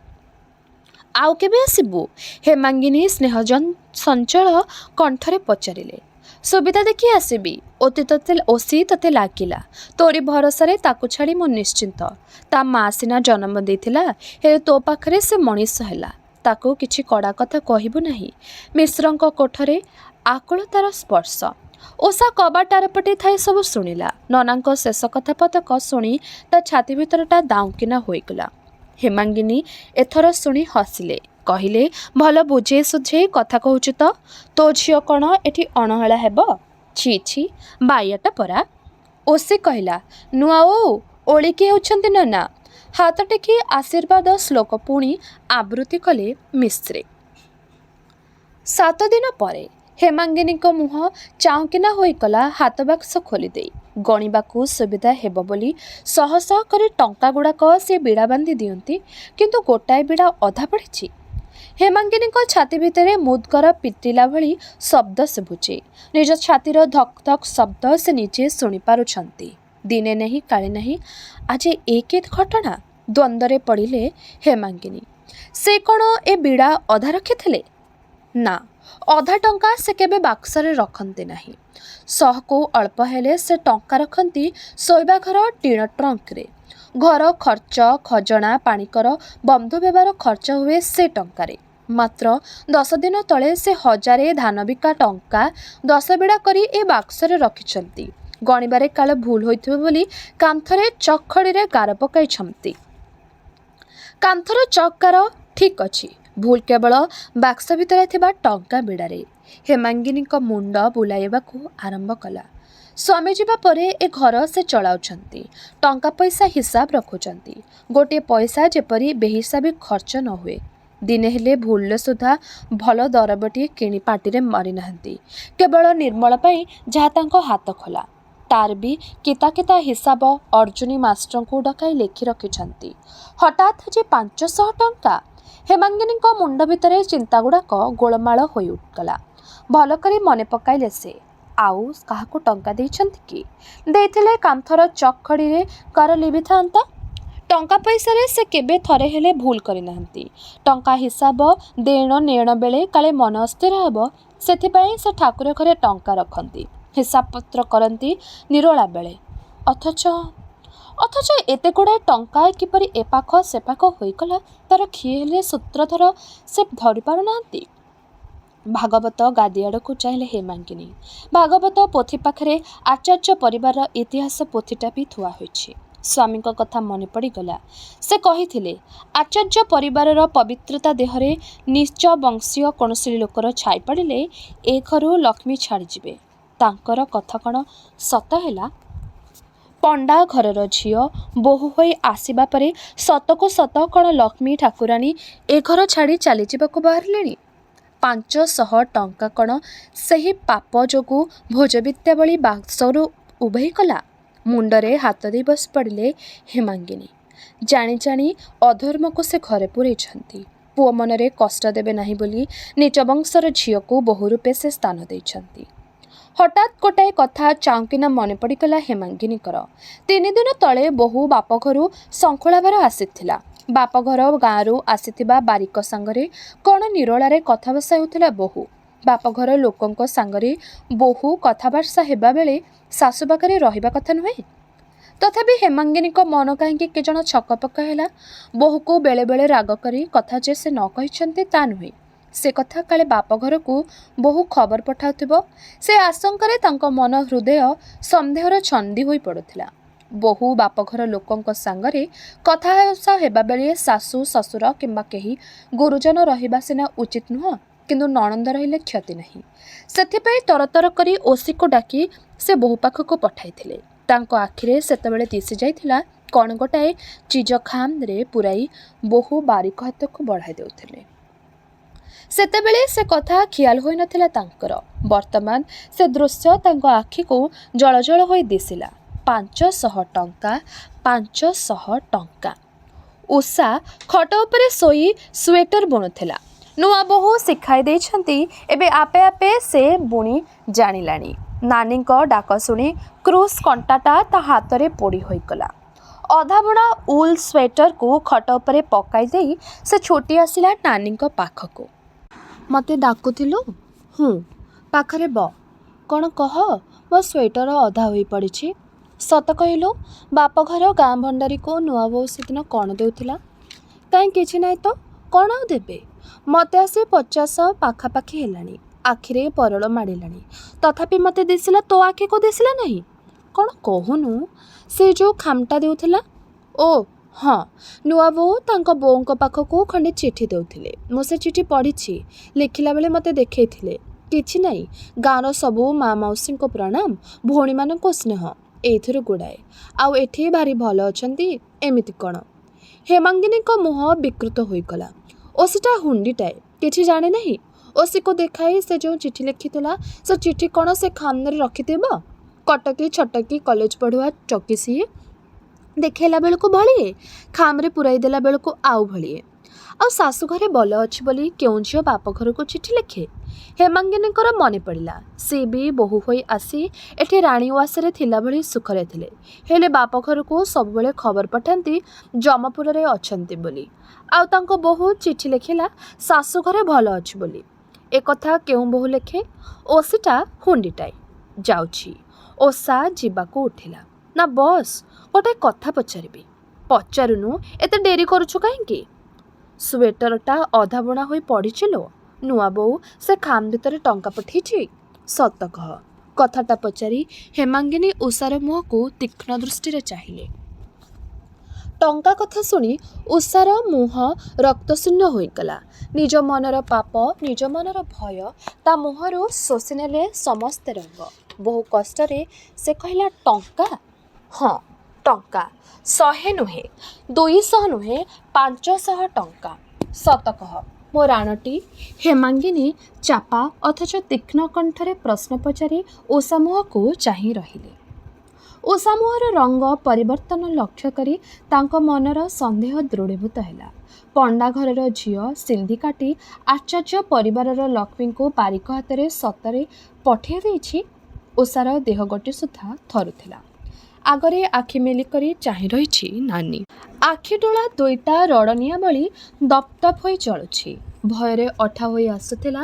ଆଉ କେବେ ଆସିବୁ? ହେମାଙ୍ଗିନୀ ସ୍ନେହ ସଞ୍ଚଳ କଣ୍ଠରେ ପଚାରିଲେ। ସୁବିଧା ଦେଖି ଆସିବି। ଓଷି ତତେ ଲାଗିଲା। ତୋରି ଭରସାରେ ତାକୁ ଛାଡ଼ି ମୁଁ ନିଶ୍ଚିନ୍ତ। ତା ମା' ସିନା ଜନ୍ମ ଦେଇଥିଲା, ହେଲେ ତୋ ପାଖରେ ସେ ମଣିଷ ହେଲା। ତାକୁ କିଛି କଡ଼ା କଥା କହିବୁ ନାହିଁ। ମିଶ୍ରଙ୍କ କୋଠରେ ଆକୁଳତାର ସ୍ପର୍ଶ। ଓଷା କବାଟ ଆରପଟେ ଥାଇ ସବୁ ଶୁଣିଲା। ନନାଙ୍କ ଶେଷ କଥା ପଦକ ଶୁଣି ତା ଛାତି ଭିତରଟା ଦାଉଁକିନା ହୋଇଗଲା। ହେମାଙ୍ଗିନୀ ଏଥର ଶୁଣି ହସିଲେ। କହିଲେ ଭଲ ବୁଝେଇ ସୁଝେଇ କଥା କହୁଛୁ ତ। ତୋ ଝିଅ କ'ଣ ଏଠି ଅଣହେଳା ହେବ? ଛି ଛି ବାଇଆଟା ପରା। ଓଷି କହିଲା। ନୂଆ ଓଳିକି ହେଉଛନ୍ତି ନନା। ହାତ ଟେକି ଆଶୀର୍ବାଦ ଶ୍ଲୋକ ପୁଣି ଆବୃତ୍ତି କଲେ ମିଶ୍ରେ। 7 ଦିନ ପରେ ହେମାଙ୍ଗିନୀଙ୍କ ମୁହଁ ଚାଉଁକିନା ହୋଇଗଲା ହାତ ବାକ୍ସ ଖୋଲିଦେଇ। ଗଣିବାକୁ ସୁବିଧା ହେବ ବୋଲି ଶହ ଶହ କରି ଟଙ୍କା ଗୁଡ଼ାକ ସେ ବିଡ଼ା ବାନ୍ଧି ଦିଅନ୍ତି, କିନ୍ତୁ ଗୋଟାଏ ବିଡ଼ା ଅଧା ପଡ଼ିଛି। ହେମାଙ୍ଗିନୀଙ୍କ ଛାତି ଭିତରେ ମୁଦ୍ଗର ପିଟିଲା ଭଳି ଶବ୍ଦ ଶୁଭୁଛି। ନିଜ ଛାତିର ଧକ୍ ଧକ୍ ଶବ୍ଦ ସେ ନିଜେ ଶୁଣିପାରୁଛନ୍ତି। ଦିନେ ନାହିଁ କାଳେ ନାହିଁ ଆଜି ଏ କି ଘଟଣା? ଦ୍ୱନ୍ଦ୍ୱରେ ପଡ଼ିଲେ ହେମାଙ୍ଗିନୀ। ସେ କ'ଣ ଏ ବିଡ଼ା ଅଧା ରଖିଥିଲେ? ନା, ଅଧା ଟଙ୍କା ସେ କେବେ ବାକ୍ସରେ ରଖନ୍ତି ନାହିଁ। ଶହକୁ ଅଳ୍ପ ହେଲେ ସେ ଟଙ୍କା ରଖନ୍ତି ଶୋଇବା ଘର ଟିଣ ଟ୍ରଙ୍କରେ। ଘର ଖର୍ଚ୍ଚ, ଖଜଣା, ପାଣିକର, ବନ୍ଧୁ ବ୍ୟବହାର ଖର୍ଚ୍ଚ ହୁଏ ସେ ଟଙ୍କାରେ। ମାତ୍ର 10 ଦିନ ତଳେ ସେ 1000 ଧାନବିକା ଟଙ୍କା 10 ବିଡ଼ା କରି ଏ ବାକ୍ସରେ ରଖିଛନ୍ତି। ଗଣିବାରେ କାଳେ ଭୁଲ ହୋଇଥିବ ବୋଲି କାନ୍ଥରେ ଚକ୍ ଖଡ଼ିରେ ଗାର ପକାଇଛନ୍ତି। କାନ୍ଥର ଚକ୍ ଗାର ଠିକ୍ ଅଛି, ଭୁଲ କେବଳ ବାକ୍ସ ଭିତରେ ଥିବା ଟଙ୍କା ବିଡ଼ାରେ। ହେମାଙ୍ଗିନୀଙ୍କ ମୁଣ୍ଡ ବୁଲାଇବାକୁ ଆରମ୍ଭ କଲା। ସ୍ୱାମୀ ଯିବା ପରେ ଏ ଘର ସେ ଚଳାଉଛନ୍ତି। ଟଙ୍କା ପଇସା ହିସାବ ରଖୁଛନ୍ତି। ଗୋଟିଏ ପଇସା ଯେପରି ବେହିସାବୀ ଖର୍ଚ୍ଚ ନ ହୁଏ। ଦିନେ ହେଲେ ଭୁଲରେ ସୁଦ୍ଧା ଭଲ ଦରବଟିଏ କିଣି ପାଟିରେ ମାରିନାହାନ୍ତି। କେବଳ ନିର୍ମଳ ପାଇଁ ଯାହା ତାଙ୍କ ହାତ ଖୋଲା। ତାର ବି କିତା କିତା ହିସାବ ଅର୍ଜୁନୀ ମାଷ୍ଟ୍ରଙ୍କୁ ଡକାଇ ଲେଖି ରଖିଛନ୍ତି। ହଠାତ୍ ଆଜି 500 ଟଙ୍କା! ହେମାଙ୍ଗିନୀଙ୍କ ମୁଣ୍ଡ ଭିତରେ ଚିନ୍ତାଗୁଡ଼ାକ ଗୋଳମାଳ ହୋଇଗଲା। ଭଲ କରି ମନେ ପକାଇଲେ ସେ। ଆଉ କାହାକୁ ଟଙ୍କା ଦେଇଛନ୍ତି କି? ଦେଇଥିଲେ କାନ୍ଥର ଚକ୍ ଖଡ଼ିରେ ଗାର ଲିଭିଥାନ୍ତା। ଟଙ୍କା ପଇସାରେ ସେ କେବେ ଥରେ ହେଲେ ଭୁଲ କରିନାହାନ୍ତି। ଟଙ୍କା ହିସାବ ଦେଣ ନେଣ ବେଳେ କାଳେ ମନ ଅସ୍ଥିର ହେବ, ସେଥିପାଇଁ ସେ ଠାକୁର ଘରେ ଟଙ୍କା ରଖନ୍ତି, ହିସାବପତ୍ର କରନ୍ତି ନିରୋଳା ବେଳେ। ଅଥଚ ଏତେ ଗୁଡ଼ାଏ ଟଙ୍କା କିପରି ଏପାଖ ସେପାଖ ହୋଇଗଲା ତାର କିଏ ହେଲେ ସୂତ୍ରଧର ସେ ଧରିପାରୁନାହାନ୍ତି। ଭାଗବତ ଗାଦି ଆଡ଼କୁ ଚାହିଁଲେ ହେମାଙ୍ଗିନୀ। ଭାଗବତ ପୋଥି ପାଖରେ ଆଚାର୍ଯ୍ୟ ପରିବାରର ଇତିହାସ ପୋଥିଟା ବି ଥୁଆ ହୋଇଛି। ସ୍ୱାମୀଙ୍କ କଥା ମନେ ପଡ଼ିଗଲା। ସେ କହିଥିଲେ ଆଚାର୍ଯ୍ୟ ପରିବାରର ପବିତ୍ରତା ଦେହରେ ନିଚ ବଂଶୀୟ କୌଣସି ଲୋକର ଛାଇ ପଡ଼ିଲେ ଏ ଘରୁ ଲକ୍ଷ୍ମୀ ଛାଡ଼ିଯିବେ। ତାଙ୍କର କଥା କ'ଣ ସତ ହେଲା? ପଣ୍ଡା ଘରର ଝିଅ ବୋହୂ ହୋଇ ଆସିବା ପରେ ସତକୁ ସତ କ'ଣ ଲକ୍ଷ୍ମୀ ଠାକୁରାଣୀ ଏ ଘର ଛାଡ଼ି ଚାଲିଯିବାକୁ ବାହାରିଲେଣି? 500 ଟଙ୍କା କ'ଣ ସେହି ପାପ ଯୋଗୁଁ ଭୋଜବିଦ୍ୟା ଭଳି ବାକ୍ସରୁ ଉଭେଇଗଲା? ମୁଣ୍ଡରେ ହାତ ଦେଇ ବସି ପଡ଼ିଲେ ହେମାଙ୍ଗିନୀ। ଜାଣି ଜାଣି ଅଧର୍ମକୁ ସେ ଘରେ ପୂରେଇଛନ୍ତି। ପୁଅ ମନରେ କଷ୍ଟ ଦେବେ ନାହିଁ ବୋଲି ନିଜ ବଂଶର ଝିଅକୁ ବୋହୂ ରୂପେ ସେ ସ୍ଥାନ ଦେଇଛନ୍ତି। ହଠାତ୍ ଗୋଟାଏ କଥା ଚାଉଁକିନା ମନେ ପଡ଼ିଗଲା ହେମାଙ୍ଗିନୀଙ୍କର। 3 ଦିନ ତଳେ ବୋହୂ ବାପଘରୁ ଶଙ୍ଖୁଳା ଭାର ଆସିଥିଲା। ବାପଘର ଗାଁରୁ ଆସିଥିବା ବାରିକ ସାଙ୍ଗରେ କ'ଣ ନିରୋଳାରେ କଥାଭାଷା ହେଉଥିଲା ବୋହୂ। ବାପଘର ଲୋକଙ୍କ ସାଙ୍ଗରେ ବୋହୂ କଥାଭାଷା ହେବା ବେଳେ ଶାଶୁ ପାଖରେ ରହିବା କଥା ନୁହେଁ। ତଥାପି ହେମାଙ୍ଗିନୀଙ୍କ ମନ କାହିଁକି କେଜଣ ଛକପକ ହେଲା। ବୋହୂକୁ ବେଳେବେଳେ ରାଗ କରି କଥା ଯେ ସେ ନ କହିଛନ୍ତି ତା ନୁହେଁ। ସେ କଥା କାଳେ ବାପଘରକୁ ବୋହୂ ଖବର ପଠାଉଥିବ, ସେ ଆଶଙ୍କାରେ ତାଙ୍କ ମନ ହୃଦୟ ସନ୍ଦେହର ଛନ୍ଦି ହୋଇ ପଡ଼ୁଥିଲା। ବୋହୂ ବାପଘର ଲୋକଙ୍କ ସାଙ୍ଗରେ କଥା ହେବା ବେଳେ ଶାଶୁ ଶ୍ୱଶୁର କିମ୍ବା କେହି ଗୁରୁଜନ ରହିବା ସିନା ଉଚିତ ନୁହଁ, କିନ୍ତୁ ନଣନ୍ଦ ରହିଲେ କ୍ଷତି ନାହିଁ। ସେଥିପାଇଁ ତରତର କରି ଓସିକୁ ଡାକି ସେ ବୋହୂ ପାଖକୁ ପଠାଇଥିଲେ। ତାଙ୍କ ଆଖିରେ ସେତେବେଳେ ଦିଶି ଯାଇଥିଲା କ'ଣ ଗୋଟାଏ ଚିଜ ଖାମ୍ରେ ପୁରାଇ ବୋହୂ ବାରିକ ହାତକୁ ବଢ଼ାଇ ଦେଉଥିଲେ। ସେତେବେଳେ ସେ କଥା ଖିଆଲ ହୋଇନଥିଲା ତାଙ୍କର। ବର୍ତ୍ତମାନ ସେ ଦୃଶ୍ୟ ତାଙ୍କ ଆଖିକୁ ଜଳଜଳ ହୋଇ ଦିଶିଲା। 500 ଟଙ୍କା, 500 ଟଙ୍କା। ଉଷା ଖଟ ଉପରେ ଶୋଇ ସ୍ୱେଟର ବୁଣୁଥିଲା। ନୂଆ ବୋହୂ ଶିଖାଇ ଦେଇଛନ୍ତି, ଏବେ ଆପେ ଆପେ ସେ ବୁଣି ଜାଣିଲାଣି। ନାନୀଙ୍କ ଡାକ ଶୁଣି କ୍ରୁଶ କଣ୍ଟାଟା ତା ହାତରେ ପୋଡ଼ି ହୋଇଗଲା। ଅଧାବୁଣା ଉଲ୍ ସ୍ୱେଟରକୁ ଖଟ ଉପରେ ପକାଇ ଦେଇ ସେ ଛୁଟି ଆସିଲା ନାନୀଙ୍କ ପାଖକୁ। ମୋତେ ଡାକୁଥିଲୁ? ହୁଁ, ପାଖରେ ବ। କ'ଣ କହ? ମୋ ସ୍ୱେଟର ଅଧା ହୋଇ ପଡ଼ିଛି। ସତ କହିଲୁ, ବାପଘର ଗାଁ ଭଣ୍ଡାରୀକୁ ନୂଆ ବୋହୂ ସେଦିନ କ'ଣ ଦେଉଥିଲା? କାହିଁ କିଛି ନାହିଁ ତ, କ'ଣ ଆଉ ଦେବେ? ମୋତେ ଆସି 50 ପାଖାପାଖି ହେଲାଣି। ଆଖିରେ ପରଳ ମାଡ଼ିଲାଣି। ତଥାପି ମୋତେ ଦିଶିଲା, ତୋ ଆଖିକୁ ଦିଶିଲା ନାହିଁ? କ'ଣ କହୁନୁ? ସେ ଯେଉଁ ଖାମଟା ଦେଉଥିଲା? ଓ ହଁ, ନୂଆ ବୋହୂ ତାଙ୍କ ବୋଉଙ୍କ ପାଖକୁ ଖଣ୍ଡେ ଚିଠି ଦେଉଥିଲେ। ମୁଁ ସେ ଚିଠି ପଢ଼ିଛି। ଲେଖିଲା ବେଳେ ମୋତେ ଦେଖେଇଥିଲେ। କିଛି ନାହିଁ, ଗାଁର ସବୁ ମା ମାଉସୀଙ୍କୁ ପ୍ରଣାମ, ଭଉଣୀମାନଙ୍କୁ ସ୍ନେହ, ଏଇଥିରୁ ଗୁଡ଼ାଏ। ଆଉ ଏଠି ଭାରି ଭଲ ଅଛନ୍ତି, ଏମିତି କ'ଣ? ହେମାଙ୍ଗିନୀଙ୍କ ମୁହଁ ବିକୃତ ହୋଇଗଲା। ଓସିଟା ହୁଣ୍ଡିଟାଏ, କିଛି ଜାଣେ ନାହିଁ। ଓସିକୁ ଦେଖାଇ ସେ ଯେଉଁ ଚିଠି ଲେଖିଥିଲା, ସେ ଚିଠି କ'ଣ ସେ ଖାମ୍ରେ ରଖିଥିବ? କଟକି ଛଟକି କଲେଜ ପଢ଼ୁଆ ଚକି ସିଏ। ଦେଖାଇଲା ବେଳକୁ ଭଳିଏ, ଖାମ୍ରେ ପୁରାଇ ଦେଲା ବେଳକୁ ଆଉ ଭଳିଏ। ଆଉ ଶାଶୁ ଘରେ ଭଲ ଅଛି ବୋଲି କେଉଁ ଝିଅ ବାପ ଘରକୁ ଚିଠି ଲେଖେ? ହେମାଙ୍ଗିନୀଙ୍କର ମନେ ପଡ଼ିଲା, ସେ ବି ବୋହୂ ହୋଇ ଆସି ଏଠି ରାଣୀ ଉଆସରେ ଥିଲା ଭଳି ସୁଖରେ ଥିଲେ। ହେଲେ ବାପ ଘରକୁ ସବୁବେଳେ ଖବର ପଠାନ୍ତି ଯମପୁରରେ ଅଛନ୍ତି ବୋଲି। ଆଉ ତାଙ୍କ ବୋହୂ ଚିଠି ଲେଖିଲା ଶାଶୁ ଘରେ ଭଲ ଅଛି ବୋଲି। ଏକଥା କେଉଁ ବୋହୂ ଲେଖେ? ଓସିଟା ହୁଣ୍ଡିଟାଏ। ଯାଉଛି। ଓଷା ଯିବାକୁ ଉଠିଲା। ନା ବସ୍, ଗୋଟେ କଥା ପଚାରିବି। ପଚାରୁନୁ, ଏତେ ଡେରି କରୁଛୁ କାହିଁକି? ସ୍ୱେଟରଟା ଅଧା ବୁଣା ହୋଇ ପଡ଼ିଛି ଲୋ। ନୂଆ ବୋଉ ସେ ଖାମ୍ ଭିତରେ ଟଙ୍କା ପଠେଇଛି? ସତ କହ। କଥାଟା ପଚାରି ହେମାଙ୍ଗିନୀ ଉଷାର ମୁହଁକୁ ତୀକ୍ଷ୍ଣ ଦୃଷ୍ଟିରେ ଚାହିଁଲେ। ଟଙ୍କା କଥା ଶୁଣି ଉଷାର ମୁହଁ ରକ୍ତଶୂନ୍ୟ ହୋଇଗଲା। ନିଜ ମନର ପାପ, ନିଜ ମନର ଭୟ ତା ମୁହଁରୁ ଶୋଷି ନେଲେ ସମସ୍ତେ ରଙ୍ଗ। ବହୁ କଷ୍ଟରେ ସେ କହିଲା, ଟଙ୍କା? ହଁ, ଟଙ୍କା। 100 ନୁହେଁ, 200 ନୁହେଁ, 500 ଟଙ୍କା। ସତ କହ ମୋ ରାଣଟି। ହେମାଙ୍ଗିନୀ ଚାପା ଅଥଚ ତୀକ୍ଷ୍ଣ କଣ୍ଠରେ ପ୍ରଶ୍ନ ପଚାରି ଉଷା ମୁହଁକୁ ଚାହିଁ ରହିଲେ। ଉଷା ମୁହଁର ରଙ୍ଗ ପରିବର୍ତ୍ତନ ଲକ୍ଷ୍ୟ କରି ତାଙ୍କ ମନର ସନ୍ଦେହ ଦୃଢ଼ୀଭୂତ ହେଲା। ପଣ୍ଡା ଘରର ଝିଅ ସିନ୍ଧି କାଟି ଆଚାର୍ଯ୍ୟ ପରିବାରର ଲକ୍ଷ୍ମୀଙ୍କୁ ବାରିକ ହାତରେ ସତରେ ପଠାଇ ଦେଇଛି। ଉଷାର ଦେହ ଗୋଟି ସୁଦ୍ଧା ଥରୁଥିଲା। ଆଗରେ ଆଖି ମେଲି କରି ଚାହିଁ ରହିଛି ନାନୀ। ଆଖି ଡୋଳା ଦୁଇଟା ରଡ଼ନିଆ ଭଳି ଦପ୍ ଦପ୍ ହୋଇ ଜଳୁଛି। ଭୟରେ ଅଠା ହୋଇ ଆସୁଥିଲା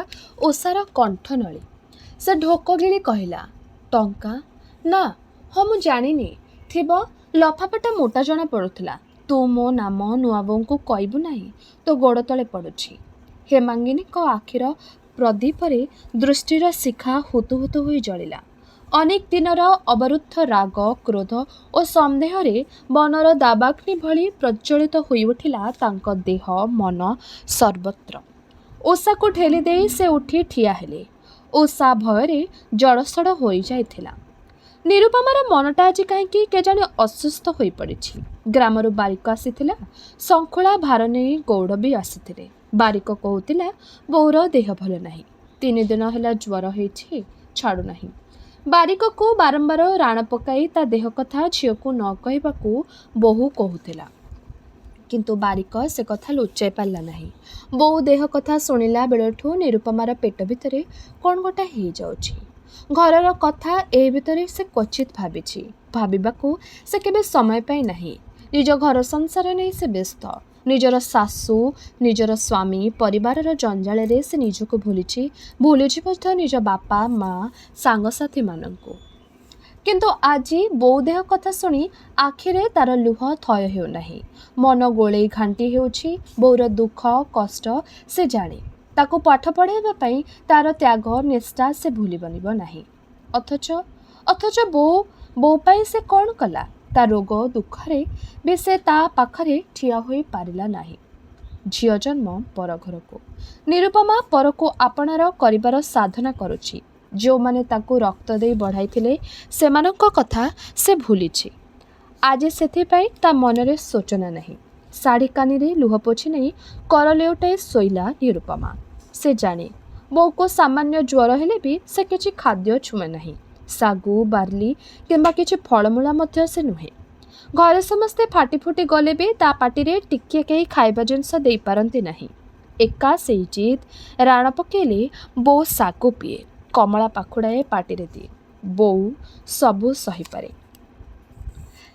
ଉଷାର କଣ୍ଠନଳୀ। ସେ ଢୋକ ଗିଳି କହିଲା, ଟଙ୍କା? ନା, ହଁ ମୁଁ ଜାଣିନି। ଥିବ, ଲଫାପାଟା ମୋଟା ଜଣା ପଡ଼ୁଥିଲା। ତୁ ମୋ ନାମ ନୂଆ ବୋଉଙ୍କୁ କହିବୁ ନାହିଁ, ତୋ ଗୋଡ଼ ତଳେ ପଡ଼ୁଛି। ହେମାଙ୍ଗିନୀଙ୍କ ଆଖିର ପ୍ରଦୀପରେ ଦୃଷ୍ଟିର ଶିଖା ହୁତୁ ହୁତୁ ହୋଇ ଜଳିଲା। ଅନେକ ଦିନର ଅବରୁଦ୍ଧ ରାଗ, କ୍ରୋଧ ଓ ସନ୍ଦେହରେ ବନର ଦାବାଗ୍ନି ଭଳି ପ୍ରଜ୍ୱଳିତ ହୋଇଉଠିଲା ତାଙ୍କ ଦେହ, ମନ ସର୍ବତ୍ର। ଉଷାକୁ ଠେଲି ଦେଇ ସେ ଉଠି ଠିଆ ହେଲେ। ଉଷା ଭୟରେ ଜଡ଼ସଡ଼ ହୋଇଯାଇଥିଲା। ନିରୁପମାର ମନଟା ଆଜି କାହିଁକି କେଜାଣି ଅସୁସ୍ଥ ହୋଇପଡ଼ିଛି। ଗ୍ରାମରୁ ବାରିକ ଆସିଥିଲା। ଶଙ୍ଖୁଳା ଭାର ନେଇ ଗୌଡ଼ ବି ଆସିଥିଲେ। ବାରିକ କହୁଥିଲା ବୋଉର ଦେହ ଭଲ ନାହିଁ। 3 ଦିନ ହେଲା ଜ୍ୱର ହେଇଛି, ଛାଡ଼ୁନାହିଁ। ବାରିକକୁ ବାରମ୍ବାର ରାଣ ପକାଇ ତା ଦେହ କଥା ଝିଅକୁ ନ କହିବାକୁ ବୋହୂ କହୁଥିଲା। କିନ୍ତୁ ବାରିକ ସେ କଥା ଲୁଚାଇ ପାରିଲା ନାହିଁ। ବୋଉ ଦେହ କଥା ଶୁଣିଲା ବେଳଠୁ ନିରୁପମାର ପେଟ ଭିତରେ କ'ଣ ଗୋଟା ହେଇଯାଉଛି। ଘରର କଥା ଏହି ଭିତରେ ସେ କ୍ୱଚିତ୍ ଭାବିଛି। ଭାବିବାକୁ ସେ କେବେ ସମୟ ପାଇ ନାହିଁ। ନିଜ ଘର ସଂସାର ନେଇ ସେ ବ୍ୟସ୍ତ। ନିଜର ଶାଶୁ, ନିଜର ସ୍ୱାମୀ, ପରିବାରର ଜଞ୍ଜାଳରେ ସେ ନିଜକୁ ଭୁଲିଛି ମଧ୍ୟ ନିଜ ବାପା, ମା, ସାଙ୍ଗସାଥୀମାନଙ୍କୁ। କିନ୍ତୁ ଆଜି ବୋଉ ଦେହ କଥା ଶୁଣି ଆଖିରେ ତାର ଲୁହ ଥୟ ହେଉନାହିଁ। ମନ ଗୋଳେଇ ଘାଣ୍ଟି ହେଉଛି। ବୋଉର ଦୁଃଖ କଷ୍ଟ ସେ ଜାଣେ। ତାକୁ ପାଠ ପଢ଼ାଇବା ପାଇଁ ତାର ତ୍ୟାଗ ନିଷ୍ଠା ସେ ଭୁଲିବନିବ ନାହିଁ। ଅଥଚ ବୋଉ ପାଇଁ ସେ କ'ଣ କଲା? ତା ରୋଗ ଦୁଃଖରେ ବି ସେ ତା ପାଖରେ ଠିଆ ହୋଇପାରିଲା ନାହିଁ। ଝିଅ ଜନ୍ମ ପରଘରକୁ। ନିରୁପମା ପରକୁ ଆପଣାର କରିବାର ସାଧନା କରୁଛି। ଯେଉଁମାନେ ତାକୁ ରକ୍ତ ଦେଇ ବଢ଼ାଇଥିଲେ ସେମାନଙ୍କ କଥା ସେ ଭୁଲିଛି। ଆଜି ସେଥିପାଇଁ ତା ମନରେ ଶୋଚନା ନାହିଁ। ଶାଢ଼ୀ କାନିରେ ଲୁହ ପୋଛି ନେଇ କର ଲେଉଟାଇ ଶୋଇଲା ନିରୁପମା। ସେ ଜାଣେ ବୋଉକୁ ସାମାନ୍ୟ ଜ୍ୱର ହେଲେ ବି ସେ କିଛି ଖାଦ୍ୟ ଛୁଏଁ ନାହିଁ। ଶାଗୁ ବାର୍ଲି କିମ୍ବା କିଛି ଫଳମୂଳ ମଧ୍ୟ ସେ ନୁହେଁ। ଘରେ ସମସ୍ତେ ଫାଟି ଫୁଟି ଗଲେ ବି ତା ପାଟିରେ ଟିକିଏ କେହି ଖାଇବା ଜିନିଷ ଦେଇପାରନ୍ତି ନାହିଁ। ଏକା ସେଇ ଜିଦ୍। ରାଣ ପକେଇଲେ ବୋଉ ଶାଗୁ ପିଏ, କମଳା ପାଖୁଡ଼ାଏ ପାଟିରେ ଦିଏ। ବୋଉ ସବୁ ସହିପାରେ।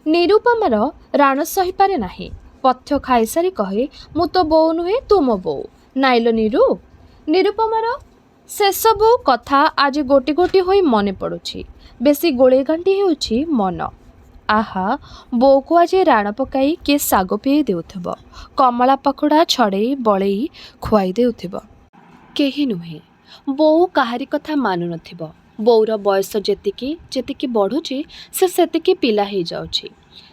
ନିରୁପମାର ରାଣ ସହିପାରେ ନାହିଁ। ପଥ୍ୟ ଖାଇସାରି କହେ, ମୁଁ ତୋ ବୋଉ ନୁହେଁ, ତୁ ମୋ ବୋଉ। ନାଇଲୋ ନିରୁ। ନିରୁପମାର ସେସବୁ କଥା ଆଜି ଗୋଟି ଗୋଟି ହୋଇ ମନେ ପଡ଼ୁଛି। ବେଶୀ ଗୋଳେଇ ଘାଣ୍ଟି ହେଉଛି ମନ। ଆହା, ବୋଉକୁ ଆଜି ରାଣ ପକାଇ କିଏ ଶାଗ ପିଆଇ ଦେଉଥିବ, କମଳା ପାଖୁଡ଼ା ଛଡ଼େଇ ବଳେଇ ଖୁଆଇ ଦେଉଥିବ। କେହି ନୁହେଁ। ବୋଉ କାହାରି କଥା ମାନୁନଥିବ। ବୋଉର ବୟସ ଯେତିକି ଯେତିକି ବଢ଼ୁଛି ସେ ସେତିକି ପିଲା ହେଇଯାଉଛି।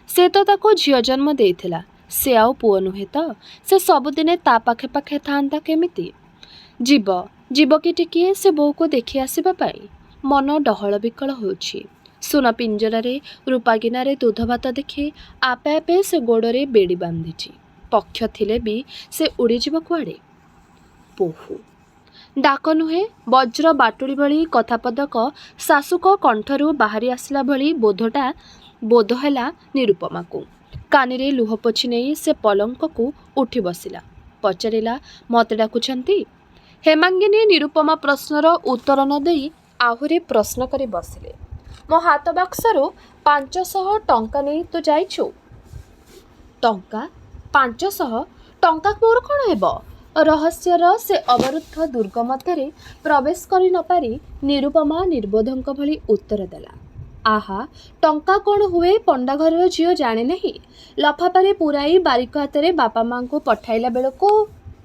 ସେ ତ ତାକୁ ଝିଅ ଜନ୍ମ ଦେଇଥିଲା। ସେ ଆଉ ପୁଅ ନୁହେଁ ତ? ସେ ସବୁଦିନେ ତା ପାଖେ ପାଖେ ଥାଆନ୍ତା କେମିତି? ଯିବ କି ଟିକିଏ ସେ ବୋଉକୁ ଦେଖି ଆସିବା ପାଇଁ? ମନ ଡହଳ ବିକଳ ହେଉଛି। ସୁନ ପିଞ୍ଜରାରେ ରୂପାଗିନାରେ ଦୁଧ ଭାତ ଦେଖି ଆପେ ଆପେ ସେ ଗୋଡ଼ରେ ବେଡ଼ି ବାନ୍ଧିଛି। ପକ୍ଷ ଥିଲେ ବି ସେ ଉଡ଼ିଯିବ କୁଆଡ଼େ? ବୋହୂ ଡାକ ନୁହେଁ, ବଜ୍ର ବାଟୁଳି ଭଳି କଥା ପଦକ ଶାଶୁଙ୍କ କଣ୍ଠରୁ ବାହାରି ଆସିଲା ଭଳି ବୋଧ ହେଲା ନିରୁପମାକୁ। କାନିରେ ଲୁହ ପୋଛି ନେଇ ସେ ପଲଙ୍କକୁ ଉଠି ବସିଲା। ପଚାରିଲା, ମୋତେ ଡାକୁଛନ୍ତି? ହେମାଙ୍ଗିନୀ ନିରୁପମା ପ୍ରଶ୍ନର ଉତ୍ତର ନ ଦେଇ ଆହୁରି ପ୍ରଶ୍ନ କରି ବସିଲେ। ମୋ ହାତ ବାକ୍ସରୁ 500 ଟଙ୍କା ନେଇ ତୁ ଯାଇଛୁ? ଟଙ୍କା? 500 ଟଙ୍କା ମୋର କ'ଣ ହେବ? ରହସ୍ୟର ସେ ଅବରୁଦ୍ଧ ଦୁର୍ଗ ମଧ୍ୟରେ ପ୍ରବେଶ କରି ନ ପାରି ନିରୁପମା ନିର୍ବୋଧଙ୍କ ଭଳି ଉତ୍ତର ଦେଲା। ଆହା, ଟଙ୍କା କ'ଣ ହୁଏ ପଣ୍ଡା ଘରର ଝିଅ ଜାଣେ ନାହିଁ? ଲଫାପାରେ ପୁରାଇ ବାରିକ ହାତରେ ବାପା ମାଆଙ୍କୁ ପଠାଇଲା ବେଳକୁ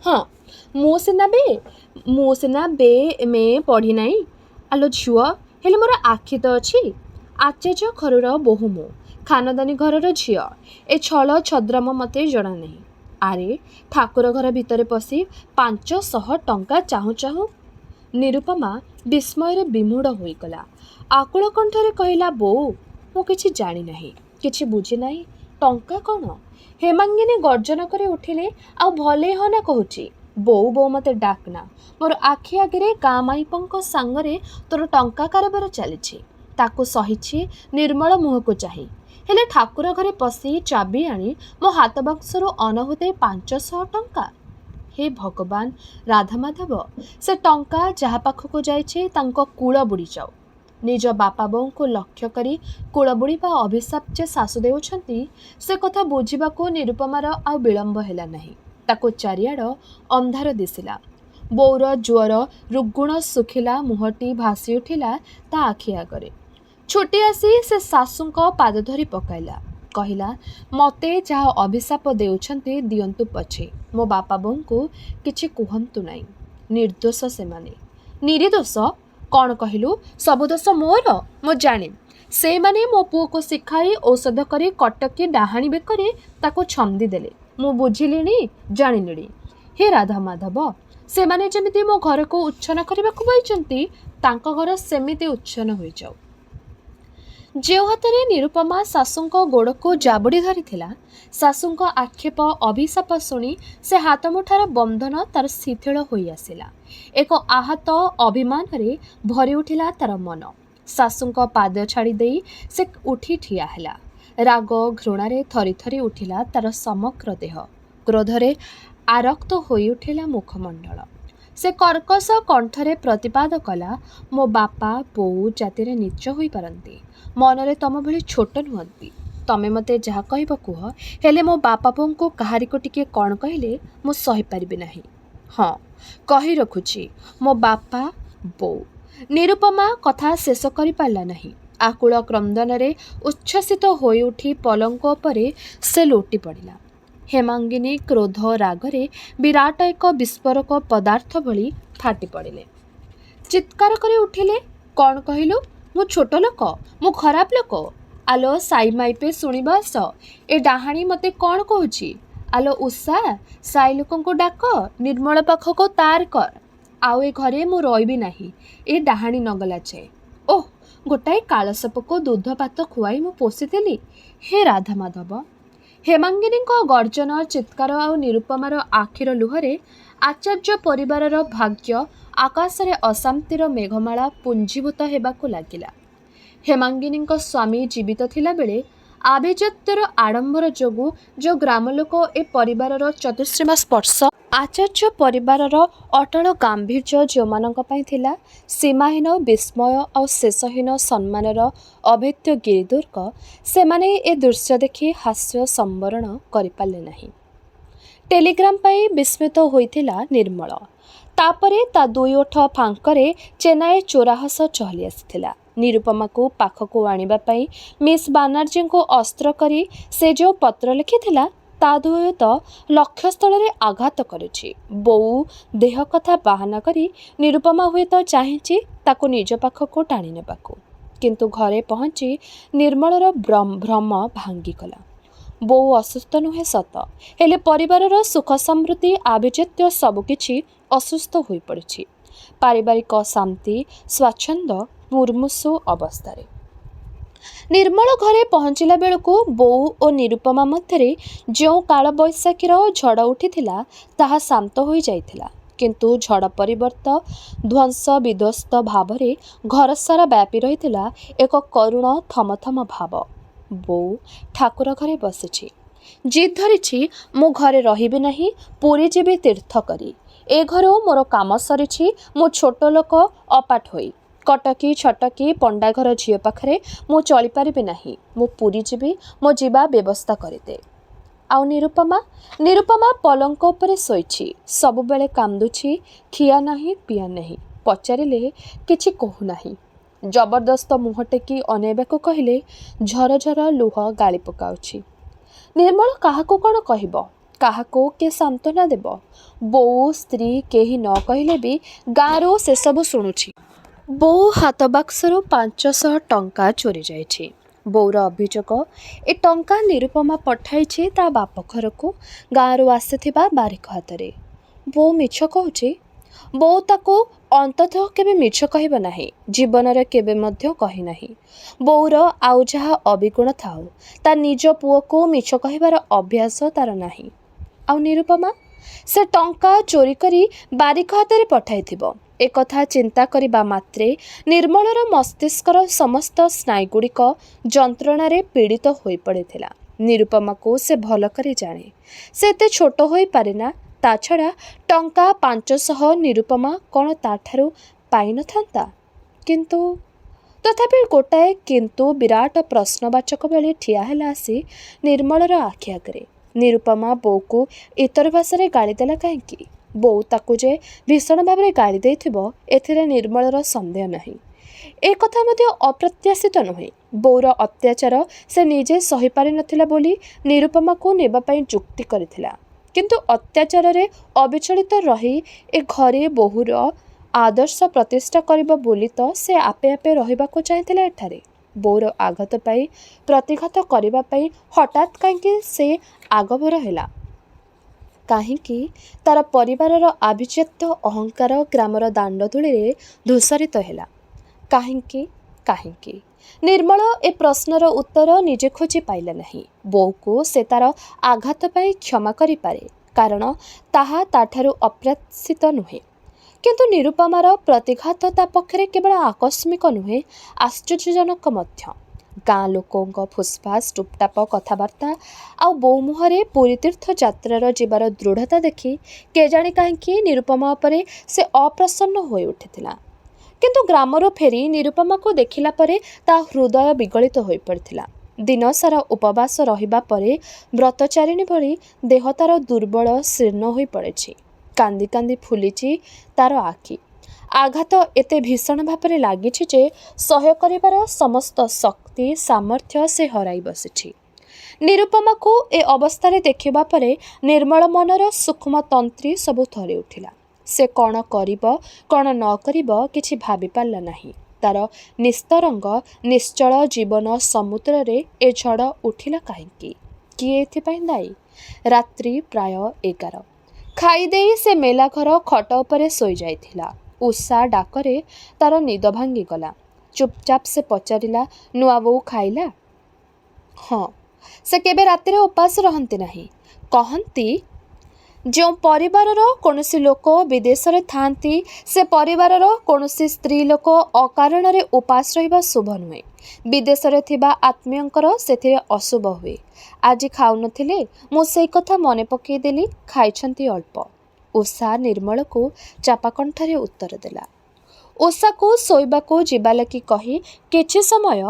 ହଁ, ମୁଁ ସିନା ମେ ପଢ଼ି ନାହିଁ। ଆଲୋ ଝୁଅ, ହେଲେ ମୋର ଆଖି ତ ଅଛି। ଆଚାର୍ଯ୍ୟ ଘରର ବୋହୂ ମୁଁ, ଖାନଦାନୀ ଘରର ଝିଅ। ଏ ଛଳ ଛଦ୍ରମ ମୋତେ ଜଣା ନାହିଁ। ଆରେ, ଠାକୁର ଘର ଭିତରେ ପଶି 500 ଟଙ୍କା ଚାହୁଁ ଚାହୁଁ ନିରୁପମା ବିସ୍ମୟରେ ବିମୁଢ଼ ହୋଇଗଲା। ଆକୁଳ କଣ୍ଠରେ କହିଲା, ବୋଉ, ମୁଁ କିଛି ଜାଣି ନାହିଁ, କିଛି ବୁଝି ନାହିଁ। ଟଙ୍କା କ'ଣ? ହେମାଙ୍ଗିନୀ ଗର୍ଜନ କରି ଉଠିଲେ, ଆଉ ଭଲେଇ ହନା କହୁଛି। ବୋଉ ବୋଉ ମୋତେ ଡାକନା। ମୋର ଆଖି ଆଗରେ ଗାଁ ମାଇପଙ୍କ ସାଙ୍ଗରେ ତୋର ଟଙ୍କା କାରବାର ଚାଲିଛି। ତାକୁ ସହିଛି ନିର୍ମଳ ମୁହଁକୁ ଚାହିଁ। ହେଲେ ଠାକୁର ଘରେ ପଶି ଚାବି ଆଣି ମୋ ହାତ ବାକ୍ସରୁ ଅନହୁତେ 500 ଟଙ୍କା? ହେ ଭଗବାନ! ରାଧାମାଧବ, ସେ ଟଙ୍କା ଯାହା ପାଖକୁ ଯାଇଛି ତାଙ୍କ କୂଳ ବୁଡ଼ିଯାଉ। ନିଜ ବାପା ବୋଉଙ୍କୁ ଲକ୍ଷ୍ୟ କରି କୂଳ ବୁଡ଼ିବା ଅଭିଶାପ ଯେ ଶାଶୁ ଦେଉଛନ୍ତି ସେ କଥା ବୁଝିବାକୁ ନିରୁପମାର ଆଉ ବିଳମ୍ବ ହେଲା ନାହିଁ। ତାକୁ ଚାରିଆଡ଼ ଅନ୍ଧାର ଦିଶିଲା। ବୋଉର ଜ୍ୱର ରୁଗ୍ଣ ଶୁଖିଲା ମୁହଁଟି ଭାସି ଉଠିଲା ତା ଆଖି ଆଗରେ। ଛୁଟି ଆସି ସେ ଶାଶୁଙ୍କ ପାଦ ଧରି ପକାଇଲା। କହିଲା, ମୋତେ ଯାହା ଅଭିଶାପ ଦେଉଛନ୍ତି ଦିଅନ୍ତୁ ପଛେ, ମୋ ବାପା ବୋଉଙ୍କୁ କିଛି କୁହନ୍ତୁ ନାହିଁ। ନିର୍ଦ୍ଦୋଷ ସେମାନେ। ନିରିଦୋଷ? କ'ଣ କହିଲୁ? ସବୁ ଦୋଷ ମୋର? ମୁଁ ଜାଣେ। ସେମାନେ ମୋ ପୁଅକୁ ଶିଖାଇ ଔଷଧ କରି କଟକି ଡାହାଣୀ ବେକରେ ତାକୁ ଛନ୍ଦି ଦେଲେ। ମୁଁ ବୁଝିଲିଣି, ଜାଣିଲିଣି। ହେ ରାଧାମାଧବ, ସେମାନେ ଯେମିତି ମୋ ଘରକୁ ଉଚ୍ଛନ୍ନ କରିବାକୁ ବଇଛନ୍ତି ତାଙ୍କ ଘର ସେମିତି ଉଚ୍ଛନ୍ନ ହୋଇଯାଉ। ଯେଉଁ ହାତରେ ନିରୁପମା ଶାଶୁଙ୍କ ଗୋଡ଼କୁ ଜାବୁଡ଼ି ଧରିଥିଲା, ଶାଶୁଙ୍କ ଆକ୍ଷେପ ଅଭିଶାପ ଶୁଣି ସେ ହାତ ମୁଠାର ବନ୍ଧନ ତାର ଶିଥିଳ ହୋଇ ଆସିଲା। ଏକ ଆହତ ଅଭିମାନରେ ଭରି ଉଠିଲା ତାର ମନ। ଶାଶୁଙ୍କ ପାଦ ଛାଡ଼ି ଦେଇ ସେ ଉଠି ଠିଆ ହେଲା। ରାଗ ଘୃଣାରେ ଥରି ଥରି ଉଠିଲା ତାର ସମଗ୍ର ଦେହ। କ୍ରୋଧରେ ଆରକ୍ତ ହୋଇ ଉଠିଲା ମୁଖମଣ୍ଡଳ। ସେ କର୍କଶ କଣ୍ଠରେ ପ୍ରତିବାଦ କଲା, ମୋ ବାପା ବୋଉ ଜାତିରେ ନୀଚ ହୋଇପାରନ୍ତି, ମନରେ ତମ ଭଳି ଛୋଟ ନୁହନ୍ତି। ତମେ ମୋତେ ଯାହା କହିବ କୁହ, ହେଲେ ମୋ ବାପା ବୋଉଙ୍କୁ କାହାରିକୁ ଟିକିଏ କ'ଣ କହିଲେ ମୁଁ ସହିପାରିବି ନାହିଁ। ହଁ, କହି ରଖୁଛି, ମୋ ବାପା ବୋଉ। ନିରୁପମା କଥା ଶେଷ କରିପାରିଲା ନାହିଁ। ଆକୁଳ କ୍ରନ୍ଦନରେ ଉଚ୍ଛ୍ୱସିତ ହୋଇ ଉଠି ପଲଙ୍କ ଉପରେ ସେ ଲୋଟି ପଡ଼ିଲା। ହେମାଙ୍ଗିନୀ କ୍ରୋଧ ରାଗରେ ବିରାଟ ଏକ ବିସ୍ଫୋରକ ପଦାର୍ଥ ଭଳି ଫାଟି ପଡ଼ିଲେ। ଚିତ୍କାର କରି ଉଠିଲେ, କ'ଣ କହିଲୁ? ମୁଁ ଛୋଟ ଲୋକ? ମୁଁ ଖରାପ ଲୋକ? ଆଲୋ ସାଇ ମାଇପେ ଶୁଣିବ ଆସ, ଏ ଡାହାଣୀ ମୋତେ କ'ଣ କହୁଛି? ଆଲୋ ଉଷା, ସାଇ ଲୋକଙ୍କୁ ଡାକ, ନିର୍ମଳ ପାଖକୁ ତାର କର। ଆଉ ଏ ଘରେ ମୁଁ ରହିବି ନାହିଁ, ଏ ଡାହାଣୀ ନଗଲା ଯାଏ। ଓଃ, ଗୋଟାଏ କାଳସପକୁ ଦୁଧ ଭାତ ଖୁଆଇ ମୁଁ ପୋଷିଥିଲି। ହେ ରାଧାମାଧବ! ହେମାଙ୍ଗିନୀଙ୍କ ଗର୍ଜନ, ଚିତ୍କାର ଆଉ ନିରୁପମାର ଆଖିର ଲୁହରେ ଆଚାର୍ଯ୍ୟ ପରିବାରର ଭାଗ୍ୟ ଆକାଶରେ ଅଶାନ୍ତିର ମେଘମାଳା ପୁଞ୍ଜୀଭୂତ ହେବାକୁ ଲାଗିଲା। ହେମାଙ୍ଗିନୀଙ୍କ ସ୍ୱାମୀ ଜୀବିତ ଥିଲାବେଳେ ଆଭିଜାତ୍ୟର ଆଡ଼ମ୍ବର ଯୋଗୁଁ ଯେଉଁ ଗ୍ରାମଲୋକ ଏ ପରିବାରର ଚତୁଶ୍ରୀମା ସ୍ପର୍ଶ, ଆଚାର୍ଯ୍ୟ ପରିବାରର ଅଟଳ ଗାମ୍ଭୀର୍ଯ୍ୟ ଯେଉଁମାନଙ୍କ ପାଇଁ ଥିଲା ସୀମାହୀନ ବିସ୍ମୟ ଆଉ ଶେଷହୀନ ସମ୍ମାନର ଅଭେଦ୍ୟ ଗିରିଦୁର୍ଗ, ସେମାନେ ଏ ଦୃଶ୍ୟ ଦେଖି ହାସ୍ୟ ସମ୍ବରଣ କରିପାରିଲେ ନାହିଁ। ଟେଲିଗ୍ରାମ ପାଇ ବିସ୍ମିତ ହୋଇଥିଲା ନିର୍ମଳ। ତାପରେ ତା ଦୁଇ ଓଠ ଫାଙ୍କରେ ଚେନାଏ ଚୋରାହସ ଚହଲି ଆସିଥିଲା। ନିରୁପମାକୁ ପାଖକୁ ଆଣିବା ପାଇଁ ମିସ୍ ବାନାର୍ଜୀଙ୍କୁ ଅସ୍ତ୍ର କରି ସେ ଯେଉଁ ପତ୍ର ଲେଖିଥିଲା, ତା ହୁଏତ ଲକ୍ଷ୍ୟସ୍ଥଳରେ ଆଘାତ କରିଛି। ବୋଉ ଦେହ କଥା ବାହାନା କରି ନିରୁପମା ହୁଏତ ଚାହିଁଛି ତାକୁ ନିଜ ପାଖକୁ ଟାଣି ନେବାକୁ। କିନ୍ତୁ ଘରେ ପହଞ୍ଚି ନିର୍ମଳର ଭ୍ରମ ଭାଙ୍ଗିଗଲା। ବୋଉ ଅସୁସ୍ଥ ନୁହେଁ ସତ, ହେଲେ ପରିବାରର ସୁଖ ସମୃଦ୍ଧି, ଆଭିଜାତ୍ୟ ସବୁକିଛି ଅସୁସ୍ଥ ହୋଇପଡ଼ିଛି। ପାରିବାରିକ ଶାନ୍ତି, ସ୍ୱାଚ୍ଛନ୍ଦ୍ୟ ମୁର୍ମୂଷୁ ଅବସ୍ଥାରେ। ନିର୍ମଳ ଘରେ ପହଞ୍ଚିଲା ବେଳକୁ ବୋଉ ଓ ନିରୁପମା ମଧ୍ୟରେ ଯେଉଁ କାଳବୈଶାଖୀର ଝଡ଼ ଉଠିଥିଲା, ତାହା ଶାନ୍ତ ହୋଇଯାଇଥିଲା। କିନ୍ତୁ ଝଡ଼ ପରିବର୍ତ୍ତ ଧ୍ୱଂସ ବିଧ୍ୱସ୍ତ ଭାବରେ ଘରସାରା ବ୍ୟାପି ରହିଥିଲା ଏକ କରୁଣ ଥମଥମ ଭାବ। ବୋଉ ଠାକୁର ଘରେ ବସିଛି। ଜିଦ୍ ଧରିଛି, ମୁଁ ଘରେ ରହିବି ନାହିଁ, ପୁରୀ ଯିବି ତୀର୍ଥ କରି। ଏ ଘରୁ ମୋର କାମ ସରିଛି। ମୁଁ ଛୋଟ ଲୋକ, ଅପାଠ ହୋଇ କଟକି ଛଟକି ପଣ୍ଡାଘର ଝିଅ ପାଖରେ ମୁଁ ଚଳିପାରିବି ନାହିଁ। ମୁଁ ପୁରୀ ଯିବି, ମୋ ଯିବା ବ୍ୟବସ୍ଥା କରିଦେ। ଆଉ ନିରୁପମା? ନିରୁପମା ପଲଙ୍କ ଉପରେ ଶୋଇଛି, ସବୁବେଳେ କାନ୍ଦୁଛି। ଖିଆ ନାହିଁ, ପିଆ ନାହିଁ, ପଚାରିଲେ କିଛି କହୁନାହିଁ। ଜବରଦସ୍ତ ମୁହଁ ଟେକି ଅନେଇବାକୁ କହିଲେ ଝରଝର ଲୁହ ଗାଳି ପକାଉଛି। ନିର୍ମଳ କାହାକୁ କ'ଣ କହିବ? କାହାକୁ କିଏ ସାନ୍ତ୍ୱନା ଦେବ? ବୋଉ, ସ୍ତ୍ରୀ କେହି ନ କହିଲେ ବି ଗାଁରୁ ସେସବୁ ଶୁଣୁଛି। ବୋଉ ହାତ ବାକ୍ସରୁ 500 ଟଙ୍କା ଚୋରି ଯାଇଛି। ବୋଉର ଅଭିଯୋଗ, ଏ ଟଙ୍କା ନିରୁପମା ପଠାଇଛି ତା ବାପ ଘରକୁ ଗାଁରୁ ଆସିଥିବା ବାରିକ ହାତରେ। ବୋଉ ମିଛ କହୁଛି? ବୋଉ ତାକୁ ଅନ୍ତତଃ କେବେ ମିଛ କହିବ ନାହିଁ, ଜୀବନରେ କେବେ ମଧ୍ୟ କହିନାହିଁ। ବୋଉର ଆଉ ଯାହା ଅବିଗୁଣ ଥାଉ, ତା ନିଜ ପୁଅକୁ ମିଛ କହିବାର ଅଭ୍ୟାସ ତାର ନାହିଁ। ଆଉ ନିରୁପମା? ସେ ଟଙ୍କା ଚୋରି କରି ବାରିକ ହାତରେ ପଠାଇଥିବ। ଏକଥା ଚିନ୍ତା କରିବା ମାତ୍ରେ ନିର୍ମଳର ମସ୍ତିଷ୍କର ସମସ୍ତ ସ୍ନାୟୁଗୁଡ଼ିକ ଯନ୍ତ୍ରଣାରେ ପୀଡ଼ିତ ହୋଇପଡ଼ିଥିଲା। ନିରୁପମାକୁ ସେ ଭଲ କରି ଜାଣେ। ସେ ଏତେ ଛୋଟ ହୋଇପାରେ ନା। ତା ଛଡ଼ା ଟଙ୍କା 500 ନିରୁପମା କ'ଣ ତାଠାରୁ ପାଇନଥାନ୍ତା? କିନ୍ତୁ ତଥାପି ଗୋଟାଏ କିନ୍ତୁ ବିରାଟ ପ୍ରଶ୍ନବାଚକ ଭଳି ଠିଆ ହେଲା ଆସି ନିର୍ମଳର ଆଖି ଆଗରେ। ନିରୁପମା ବୋଉକୁ ଇତର ଭାଷାରେ ଗାଳି ଦେଲା କାହିଁକି? ବୋଉ ତାକୁ ଯେ ଭୀଷଣ ଭାବରେ ଗାଳି ଦେଇଥିବ, ଏଥିରେ ନିର୍ମଳର ସନ୍ଦେହ ନାହିଁ। ଏ କଥା ମଧ୍ୟ ଅପ୍ରତ୍ୟାଶିତ ନୁହେଁ। ବୋଉର ଅତ୍ୟାଚାର ସେ ନିଜେ ସହିପାରିନଥିଲା ବୋଲି ନିରୁପମାକୁ ନେବା ପାଇଁ ଯୁକ୍ତି କରିଥିଲା। କିନ୍ତୁ ଅତ୍ୟାଚାରରେ ଅବିଚଳିତ ରହି ଏ ଘରେ ବୋହୂର ଆଦର୍ଶ ପ୍ରତିଷ୍ଠା କରିବ ବୋଲି ତ ସେ ଆପେ ଆପେ ରହିବାକୁ ଚାହିଁଥିଲା ଏଠାରେ। ବୋଉର ଆଘାତ ପାଇ ପ୍ରତିଘାତ କରିବା ପାଇଁ ହଠାତ୍ କାହିଁକି ସେ ଆଗଭର ହେଲା? କାହିଁକି ତାର ପରିବାରର ଆଭିଜାତ୍ୟ ଅହଙ୍କାର ଗ୍ରାମର ଦାଣ୍ଡଧୂଳିରେ ଧୂସରିତ ହେଲା? କାହିଁକି? କାହିଁକି? ନିର୍ମଳ ଏ ପ୍ରଶ୍ନର ଉତ୍ତର ନିଜେ ଖୋଜି ପାଇଲା ନାହିଁ। ବୋଉକୁ ସେ ତାର ଆଘାତ ପାଇଁ କ୍ଷମା କରିପାରେ, କାରଣ ତାହା ତାଠାରୁ ଅପ୍ରତ୍ୟାଶିତ ନୁହେଁ। କିନ୍ତୁ ନିରୁପମାର ପ୍ରତିଘାତ ତା ପକ୍ଷରେ କେବଳ ଆକସ୍ମିକ ନୁହେଁ, ଆଶ୍ଚର୍ଯ୍ୟଜନକ ମଧ୍ୟ। ଗାଁ ଲୋକଙ୍କ ଫୁସ୍ଫାସ୍, ଟୁପ୍ଟାପ କଥାବାର୍ତ୍ତା ଆଉ ବୋଉ ମୁହଁରେ ପୁରୀ ତୀର୍ଥ ଯାତ୍ରାର ଯିବାର ଦୃଢ଼ତା ଦେଖି କେଜାଣି କାହିଁକି ନିରୁପମା ଉପରେ ସେ ଅପ୍ରସନ୍ନ ହୋଇ ଉଠିଥିଲା। କିନ୍ତୁ ଗ୍ରାମରୁ ଫେରି ନିରୁପମାକୁ ଦେଖିଲା ପରେ ତା ହୃଦୟ ବିଗଳିତ ହୋଇପଡ଼ିଥିଲା। ଦିନସାରା ଉପବାସ ରହିବା ପରେ ବ୍ରତଚାରିଣୀ ଭଳି ଦେହ ତାର ଦୁର୍ବଳ, ଶୀର୍ଣ୍ଣ ହୋଇପଡ଼ିଛି। କାନ୍ଦି କାନ୍ଦି ଫୁଲିଛି ତାର ଆଖି। ଆଘାତ ଏତେ ଭୀଷଣ ଭାବରେ ଲାଗିଛି ଯେ ସହ୍ୟ କରିବାର ସମସ୍ତ ଶକ୍ତି, ସାମର୍ଥ୍ୟ ସେ ହରାଇ ବସିଛି। ନିରୁପମାକୁ ଏ ଅବସ୍ଥାରେ ଦେଖିବା ପରେ ନିର୍ମଳ ମନର ସୂକ୍ଷ୍ମ ତନ୍ତ୍ରୀ ସବୁ ଥରି ଉଠିଲା। ସେ କ'ଣ କରିବ, କ'ଣ ନ କରିବ କିଛି ଭାବିପାରିଲା ନାହିଁ। ତାର ନିସ୍ତରଙ୍ଗ ନିଶ୍ଚଳ ଜୀବନ ସମୁଦ୍ରରେ ଏ ଝଡ଼ ଉଠିଲା କାହିଁକି? କିଏ ଏଥିପାଇଁ ଦାୟୀ? ରାତ୍ରି ପ୍ରାୟ 11। ଖାଇଦେଇ ସେ ମେଲାଘର ଖଟ ଉପରେ ଶୋଇଯାଇଥିଲା। ଉଷା ଡାକରେ ତାର ନିଦ ଭାଙ୍ଗିଗଲା। ଚୁପଚାପ ସେ ପଚାରିଲା, ନୂଆବୋଉ ଖାଇଲା? ହଁ। ସେ କେବେ ରାତିରେ ଉପାସ ରହନ୍ତି ନାହିଁ। କହନ୍ତି, ଯେଉଁ ପରିବାରର କୌଣସି ଲୋକ ବିଦେଶରେ ଥାଆନ୍ତି ସେ ପରିବାରର କୌଣସି ସ୍ତ୍ରୀ ଲୋକ ଅକାରଣରେ ଉପାସ ରହିବା ଶୁଭ ନୁହେଁ। ବିଦେଶରେ ଥିବା ଆତ୍ମୀୟଙ୍କର ସେଥିରେ ଅଶୁଭ ହୁଏ। ଆଜି ଖାଉନଥିଲେ, ମୁଁ ସେଇ କଥା ମନେ ପକାଇ ଦେଲି। ଖାଇଛନ୍ତି ଅଳ୍ପ। ଉଷା ନିର୍ମଳକୁ ଚାପା କଣ୍ଠରେ ଉତ୍ତର ଦେଲା। ଉଷାକୁ ଶୋଇବାକୁ ଯିବା ଲାଗି କହି କିଛି ସମୟ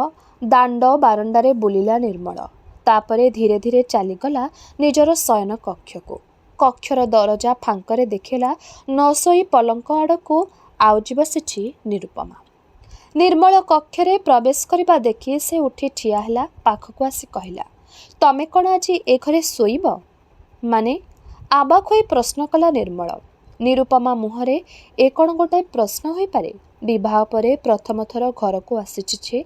ଦାଣ୍ଡ ବାରଣ୍ଡାରେ ବୁଲିଲା ନିର୍ମଳ। ତାପରେ ଧୀରେ ଧୀରେ ଚାଲିଗଲା ନିଜର ଶୟନ କକ୍ଷକୁ। କକ୍ଷର ଦରଜା ଫାଙ୍କରେ ଦେଖିଲା ନ ଶୋଇ ପଲଙ୍କ ଆଡ଼କୁ ଆଉଜି ବସିଛି ନିରୁପମା। ନିର୍ମଳ କକ୍ଷରେ ପ୍ରବେଶ କରିବା ଦେଖି ସେ ଉଠି ଠିଆ ହେଲା। ପାଖକୁ ଆସି କହିଲା, ତମେ କ'ଣ ଆଜି ଏ ଘରେ ଶୋଇବ? ମାନେ? ଆବାକ୍ ହୋଇ ପ୍ରଶ୍ନ କଲା ନିର୍ମଳ। ନିରୁପମା ମୁହଁରେ ଏ କ'ଣ ଗୋଟାଏ ପ୍ରଶ୍ନ ହୋଇପାରେ? ବିବାହ ପରେ ପ୍ରଥମ ଥର ଘରକୁ ଆସିଛି ସେ।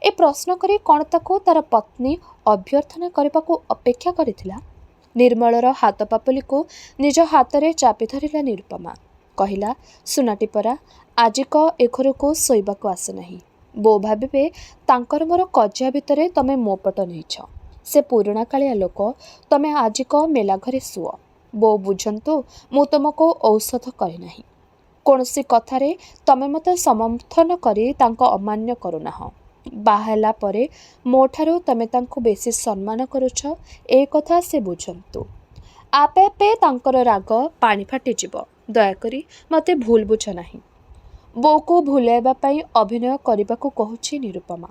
ଏ ପ୍ରଶ୍ନ କରି କ'ଣ ତାକୁ ତାର ପତ୍ନୀ ଅଭ୍ୟର୍ଥନା କରିବାକୁ ଅପେକ୍ଷା କରିଥିଲା? ନିର୍ମଳର ହାତ ପାପୁଲିକୁ ନିଜ ହାତରେ ଚାପି ଧରିଲା ନିରୁପମା। କହିଲା, ସୁନାଟି ପରା, ଆଜିକ ଏ ଘରକୁ ଶୋଇବାକୁ ଆସେ ନାହିଁ। ବୋଉ ଭାବିବେ ତାଙ୍କର ମୋର କଜିଆ ଭିତରେ ତମେ ମୋ ପଟ ନେଇଛ। ସେ ପୁରୁଣା କାଳିଆ ଲୋକ, ତମେ ଆଜିକ ମେଲାଘରେ ଶୁଅ। ବୋଉ ବୁଝନ୍ତୁ ମୁଁ ତୁମକୁ ଔଷଧ କରେ ନାହିଁ। କୌଣସି କଥାରେ ତମେ ମୋତେ ସମର୍ଥନ କରି ତାଙ୍କ ଅମାନ୍ୟ କରୁନାହଁ। ବାହା ହେଲା ପରେ ମୋ ଠାରୁ ତମେ ତାଙ୍କୁ ବେଶୀ ସମ୍ମାନ କରୁଛ, ଏ କଥା ସେ ବୁଝନ୍ତୁ। ଆପେ ଆପେ ତାଙ୍କର ରାଗ ପାଣି ଫାଟିଯିବ। ଦୟାକରି ମୋତେ ଭୁଲ ବୁଝ ନାହିଁ। ବୋଉକୁ ଭୁଲାଇବା ପାଇଁ ଅଭିନୟ କରିବାକୁ କହୁଛି ନିରୁପମା।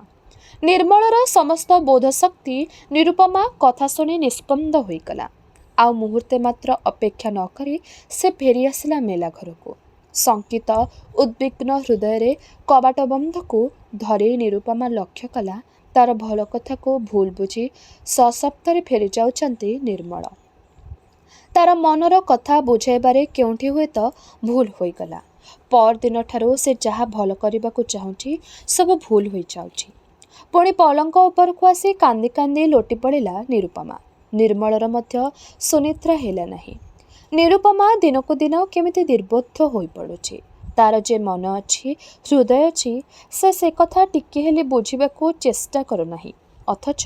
ନିର୍ମଳର ସମସ୍ତ ବୋଧଶକ୍ତି ନିରୁପମା କଥା ଶୁଣି ନିଷ୍ପନ୍ଦ ହୋଇଗଲା। ଆଉ ମୁହୂର୍ତ୍ତେ ମାତ୍ର ଅପେକ୍ଷା ନ କରି ସେ ଫେରି ଆସିଲା ମେଲାଘରକୁ। ଶଙ୍କିତ ଉଦ୍ବିଗ୍ନ ହୃଦୟରେ କବାଟ ବନ୍ଧକୁ ଧରି ନିରୁପମା ଲକ୍ଷ୍ୟ କଲା ତାର ଭଲ କଥାକୁ ଭୁଲ ବୁଝି ସଶବ୍ଦରେ ଫେରି ଯାଉଛନ୍ତି ନିର୍ମଳ। ତାର ମନର କଥା ବୁଝାଇବାରେ କେଉଁଠି ହୁଏତ ଭୁଲ ହୋଇଗଲା। ପରଦିନଠାରୁ ସେ ଯାହା ଭଲ କରିବାକୁ ଚାହୁଁଛି ସବୁ ଭୁଲ ହୋଇଯାଉଛି। ପୁଣି ପଲଙ୍କ ଉପରକୁ ଆସି କାନ୍ଦି କାନ୍ଦି ଲୋଟି ପଡ଼ିଲା ନିରୁପମା। ନିର୍ମଳର ମଧ୍ୟ ସୁନିଦ୍ରା ହେଲା ନାହିଁ। ନିରୁପମା ଦିନକୁ ଦିନ କେମିତି ନିର୍ବୁଦ୍ଧ ହୋଇପଡ଼ୁଛି। ତାର ଯେ ମନ ଅଛି, ହୃଦୟ ଅଛି, ସେ କଥା ଟିକିଏ ହେଲେ ବୁଝିବାକୁ ଚେଷ୍ଟା କରୁନାହିଁ। ଅଥଚ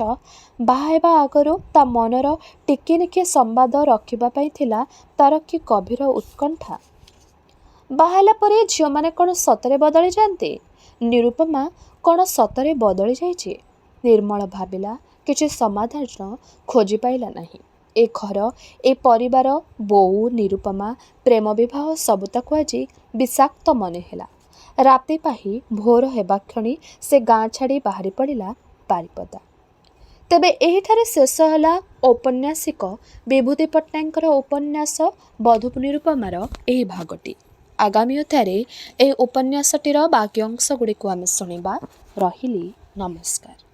ବାହା ହେବା ଆଗରୁ ତା ମନର ଟିକିଏ ନିକିଏ ସମ୍ବାଦ ରଖିବା ପାଇଁ ଥିଲା ତାର କି ଗଭୀର ଉତ୍କଣ୍ଠା। ବାହା ହେଲା ପରେ ଝିଅମାନେ କ'ଣ ସତରେ ବଦଳି ଯାଆନ୍ତି? ନିରୁପମା କ'ଣ ସତରେ ବଦଳି ଯାଇଛି? ନିର୍ମଳ ଭାବିଲା, କିଛି ସମାଧାନ ଖୋଜି ପାଇଲା ନାହିଁ। ଏ ଘର, ଏ ପରିବାର, ବୋଉ, ନିରୁପମା, ପ୍ରେମ ବିବାହ ସବୁ ତାକୁ ଆଜି ବିଷାକ୍ତ ମନେ ହେଲା। ରାତି ପାହି ଭୋର ହେବା କ୍ଷଣି ସେ ଗାଁ ଛାଡ଼ି ବାହାରି ପଡ଼ିଲା ବାରିପଦା। ତେବେ ଏହିଠାରେ ଶେଷ ହେଲା ଔପନ୍ୟାସିକ ବିଭୂତି ପଟ୍ଟନାୟକଙ୍କର ଉପନ୍ୟାସ ବଧୂ ନିରୁପମାର ଏହି ଭାଗଟି। ଆଗାମୀ ଅଧ୍ୟାୟରେ ଏହି ଉପନ୍ୟାସଟିର ବାକି ଅଂଶ ଗୁଡ଼ିକୁ ଆମେ ଶୁଣିବା। ରହିଲି, ନମସ୍କାର।